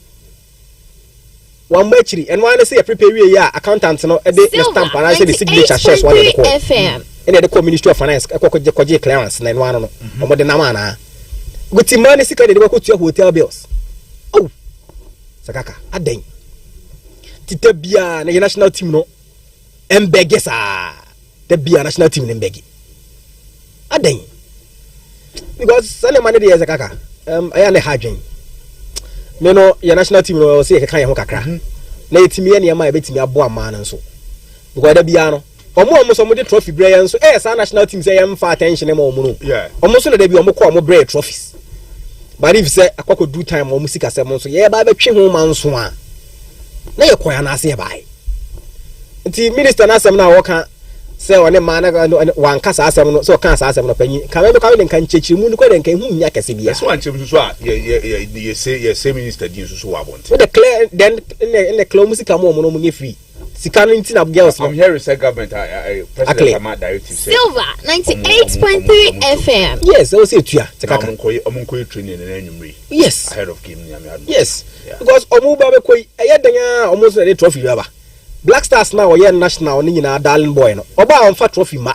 wa mo akiri en wa na say ye prepare we ye accountant no e de stamp and I say the signature shares one de ko FM ene de ko ministry of finance e ko koje clearance na en wa no o mo de na ma na guti man sika de ko tua hotel bills oh sakaka aden tita bia na national team no embege sa the bia national team embege aden because sane man dey sakaka aya na hadwen me no ya national team no say ke kan ye ho kakra na yetimi ye ne ma betimi abo ama na nso because da bia no omo so mo de trophy bre ye nso sa national team say ye mfa attention ma omo no omo so na da bia omo ko omo bre trophies but if say akoko do time o musika se mo so ye ba betwe ho man so a na ye koya na ase ye bai nti minister na asem na wo ka say one man wan kasa asem no so kan asem no panyi ka me ka we nkan chechi mu no ko den kan hu nya kase bia so an chem so a ye say minister din so wa bonte the clear then in the clear musika mo no nye free sika no ntina girls I'm here say government president Ahmad directive say Silver 98.3 FM. Yes, I will say tuya tekaka omunko training na anwumre yes ahead of game nyame ado yes because omuba be koi eyedanya almost the trophy baba Black Stars now we national ni nyina darling boy no oba on fa trophy ma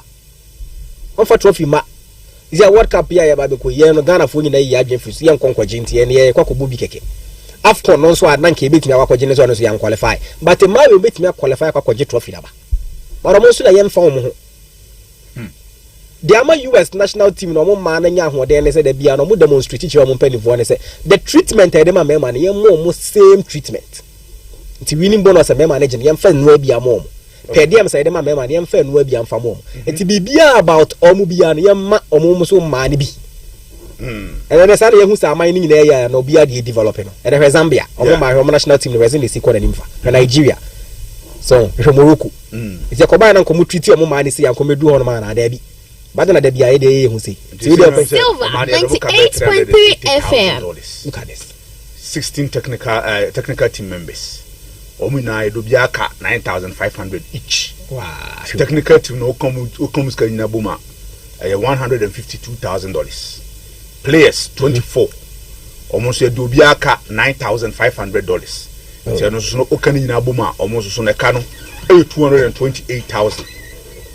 is a World Cup ya ba be koi ye no Ghana fo nyina yi adwen fusu ye nkonkwaje nti ye ne ye kwakobo bi keke AFCON no so adanka ebetimi akwakoje ne so no so yan qualify but ma we betimi qualify akwakoje trophy daba but omo so na ye mfa omo ho the US national team no mo ma na nya ahode ne se da bia no mo demonstrate chi omo mpanivo ne se the treatment e dem ma ma ne ye mo same treatment nti winning bonus e ma manage ne ye mfa nua bia mo per diem say dem ma ne ye mfa nua bia mfa mo nti bibia about omo bia ne ye ma omo so ma ne bi and then say ye hu say aman ni nyina ya no bia de develop no and the Zambia omo ma national team no resin the sequel and nimfa Nigeria so Morocco it's a combine and come treat omo ma ne say am come do hono ma na da bi but na da bia ye hu say Silver 98.3 FM. Look at this 16 technical team members omina do biaka 9,500 each wow technical team no come skanyina boma $152,000 players 24 almost do biaka $9,500 so no so okanina boma almost so na ka no 228,000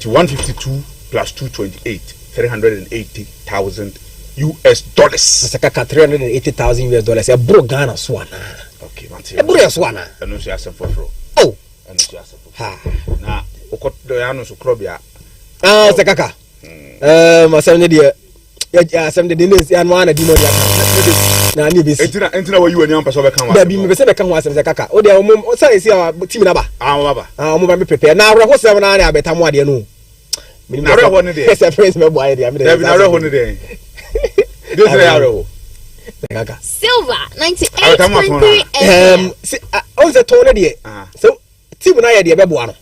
to 152 plus 228 $380,000 US. Sakaka $380,000 a bro Ghana swana. Okay, a bro swana. I know she has some for throw. Oh, I know she has some for na okot do yano so krobia. Sakaka. Asem ne dia asem de ne an wana di mo dia. Na ni besi. Entina wa you ani ampa so be kan wa. Da bi me be se be kan wa asem Sakaka. O dia o say si team na ba. Baba. Mo ba me prepare. Na awre ho sem na abeta mo ade no. Na awre ho ne de. Yes, friends me boy dia. Da bi na awre ho ne de. This is Silver 98.3 FM. On the tone there. So team na ye dey be boa no.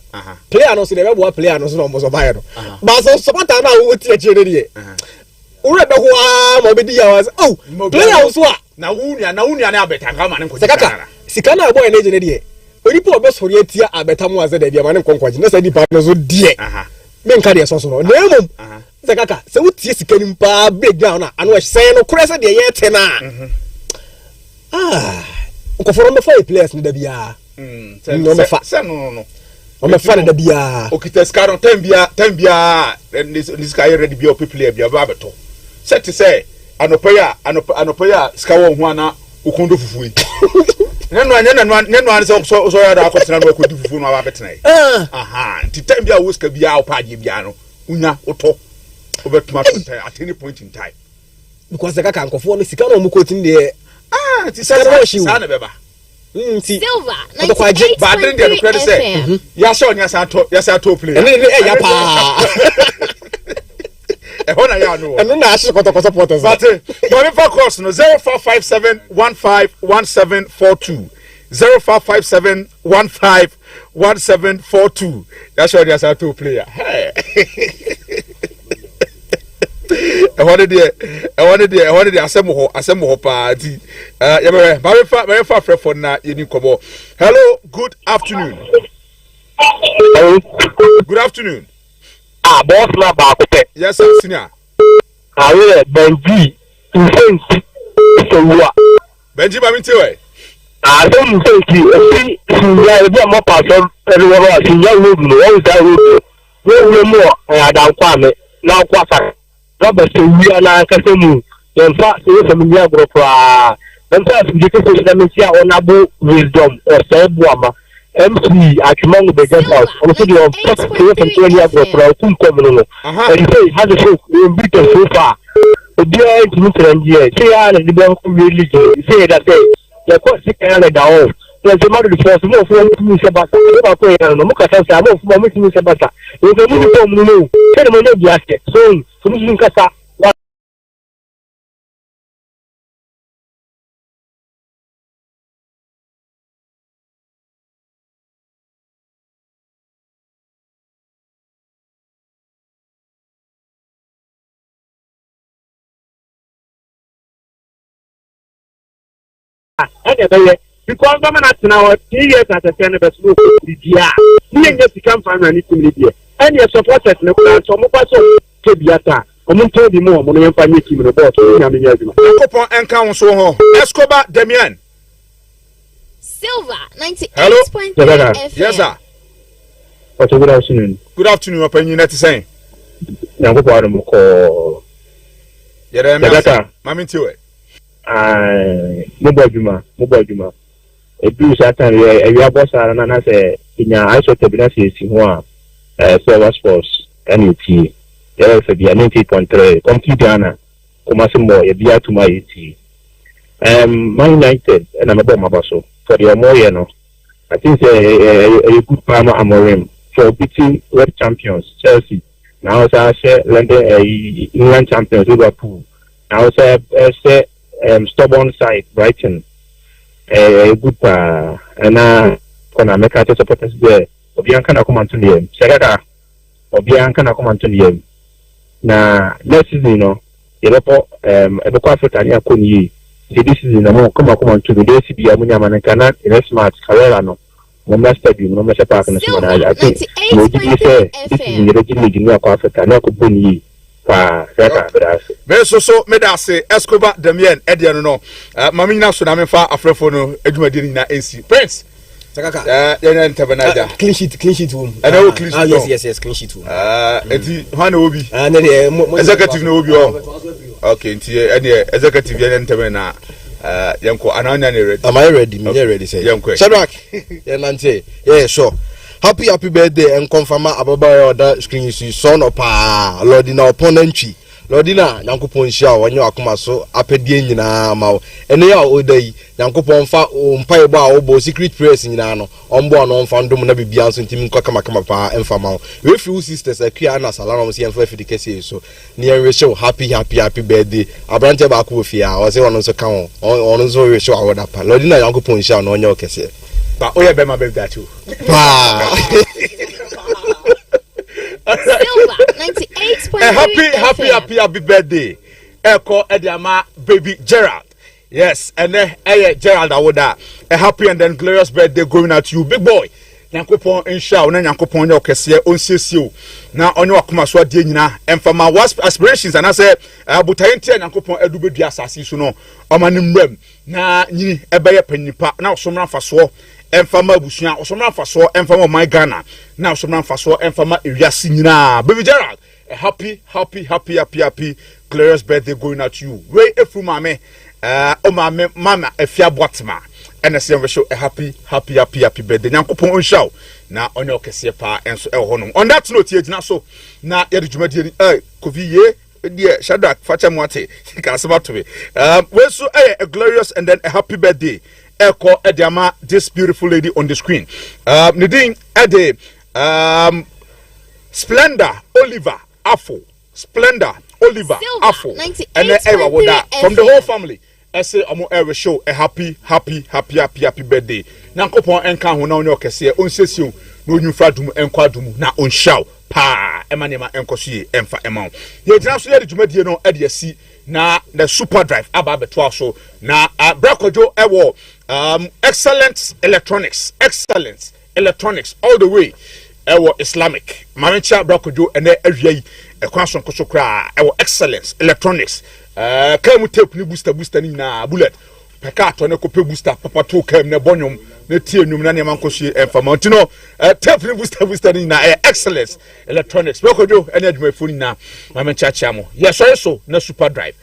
Player no so dey be boa player no so no so buy no. But so supporter na wo tie tie dey. Ure be ho a mo be di ya was. Oh, player so a na wunia na abeta ka ma ne ko. Sakaka. Sika na boy na je dey. Onipa obesori atia abeta mo aze dey bia ma ne konkwaje. Na sa di pa no so die. Men ka dey so so no. Na emom. Sakaka, se wutie sika nim pa breakdown na anu ehse no krese de ye te na. Nkoforo me fa players ni da bia. No me fa. No. O me fa da bia. O kita skaro tambia this guy ready be op player bia ba beto. Set to say anopoya skawo ho ana ukondo fufu. Nenu an so ya da akotena no akodi fufu no aba betena. Nti tambia wo ska bia o paaje bia no. Unya oto. At any point in time. Because the Kaka Nkofo no sika no mu quoting there. It is sana beba. Silver 98.3 but then the credit say ya sure nya sa to play. Ya pa. E hona ya no. And na ashe koto supporters. But go for course no 0457151742. 0557151742. Ya sure nya sa to player. Hey. I wanted the assemble party. Very far from na yeni kobo. Hello, good afternoon. Good afternoon. Boss na ba ko pe. Yes sir, senior. Benji. Benji ba mi tiwe. Don't think you see ya be mo pa so everywhere see ya road no all that road. We more dan kwa me na kwa fa. Robert we na kasemu yemfa se family agro pra yemfa ndike so na mesia onabo wisdom or sebuama MC atmangu the guest house also the family agro pra kunkom no and say how the show we beat so far odia intimi trangie say ya na the really say that say the course can da off there's a matter of force no for me say basa no ko ya no muka san sa no for me say basa we go need to no say mo no bi aske so Kasa because I'm not now 3 years as a fan of a school. Yeah, you get to come from any community. And your supporters, no plan, so much to be at that. I'm told you more when you find me in the boat. Coupon and council. Escobar Demian. Silver 98.3 FM. Yes, sir. Good afternoon. Good afternoon, opinion at the same. Now, go bottom call. Yeah, Mammy to it. Mobile. A blue Satan, a boss, and I say, in your eyes of the Benassi, Silver Sports, NUT. There is a 90.3, complete Ghana, Comasimo, a beer to my ET. Man United, and I'm a bomb basso for the Amoyano. I think a good Palmer Amorim for beating world champions, Chelsea. Now, I say, London, England champions, Liverpool. Now, I say, stubborn side, Brighton. A good and I make a supporters there. Obianka na come to the Sagaka. Obianka na come to the na next season, no, Europe, Africa, and Yakuni. This season, no, come to the DCB, Amunia Manakana, next match, Carrera, no, Moma Stadium, no, Mesa Park, and I think, you say, this is the regular of Africa, no, Kubuni. Very so me da say Escobar Demian Ediano no mami na so na me fa afrefo no adwumadi na NC Prince Takaka then Tabernacle clean sheet room yes clean sheet room enti hwana obi na dey executive na obi okay enti any executive yen Taberna yanko ananya na ready am I ready me ready say Shadrack nante yeah sure happy birthday and confirm ababa other screen you son of Lordina opponent Lordina Yankopon sha wanyo akoma so apedie nyina ma ene ya odai Yankopon fa mpa ba obo secret praise nyina no ombo no mfa ndom na bibia so ntimi nkwa kama pa emfa ma we few sisters akua na salama so yemfa fi dikese so ne yan show happy birthday abrante ba ko fia o se wono so ka on so we show awoda pa Lordina Yankopon sha no onyo kese ba oya be ma birthday too Silver 98.3 happy birthday Eko Ediama baby Gerald. Yes, and then Gerald Awoda a happy and then glorious birthday going out to you big boy. Yankopon insha na Yankopon yo kese onsesio na onyo akoma so ade nyina emfama wasp aspirations and I say abutayenti Yankopon edubedua asase so no omanimrem na nyini ebeye panipa na osomra faso emfama abusua osomra faso emfama my Ghana na osomra faso emfama ewiase nyina baby Gerald a happy glorious birthday going out to you way efu mame mama efia botma and I say we show a happy birthday Yankopon onshaw na onyo kese pa enso hono on that note ye gina so na ye djumadi kovi ye dear Shadrack Fachamwate can say to me we so a glorious and then a happy birthday Eko Ediama this beautiful lady on the screen Nidin Ede Splendor Oliver Afo Splendor Oliver Afo and Ewa Woda from the whole family I say amo ever show a happy birthday Yankopon enka ho na onyo kese onsesio no nyufra dum enkwadum na onshaw pa emanema enkoso emfa ema ye gina so ye de dwumadie no e de asi na the super drive aba beto so na brakojo ewo excellent electronics all the way ewo Islamic mamecha brakojo ene awiai ekwason koso kra ewo excellence electronics kamu tape ni booster ni na bullet peka to ne ko pe booster papa to kam ne bonyom ne tie num na ne man koso enfama ntino tape ni booster ni na excellence electronics brakojo ene adwuma foni na mamecha cha mo yes so na super drive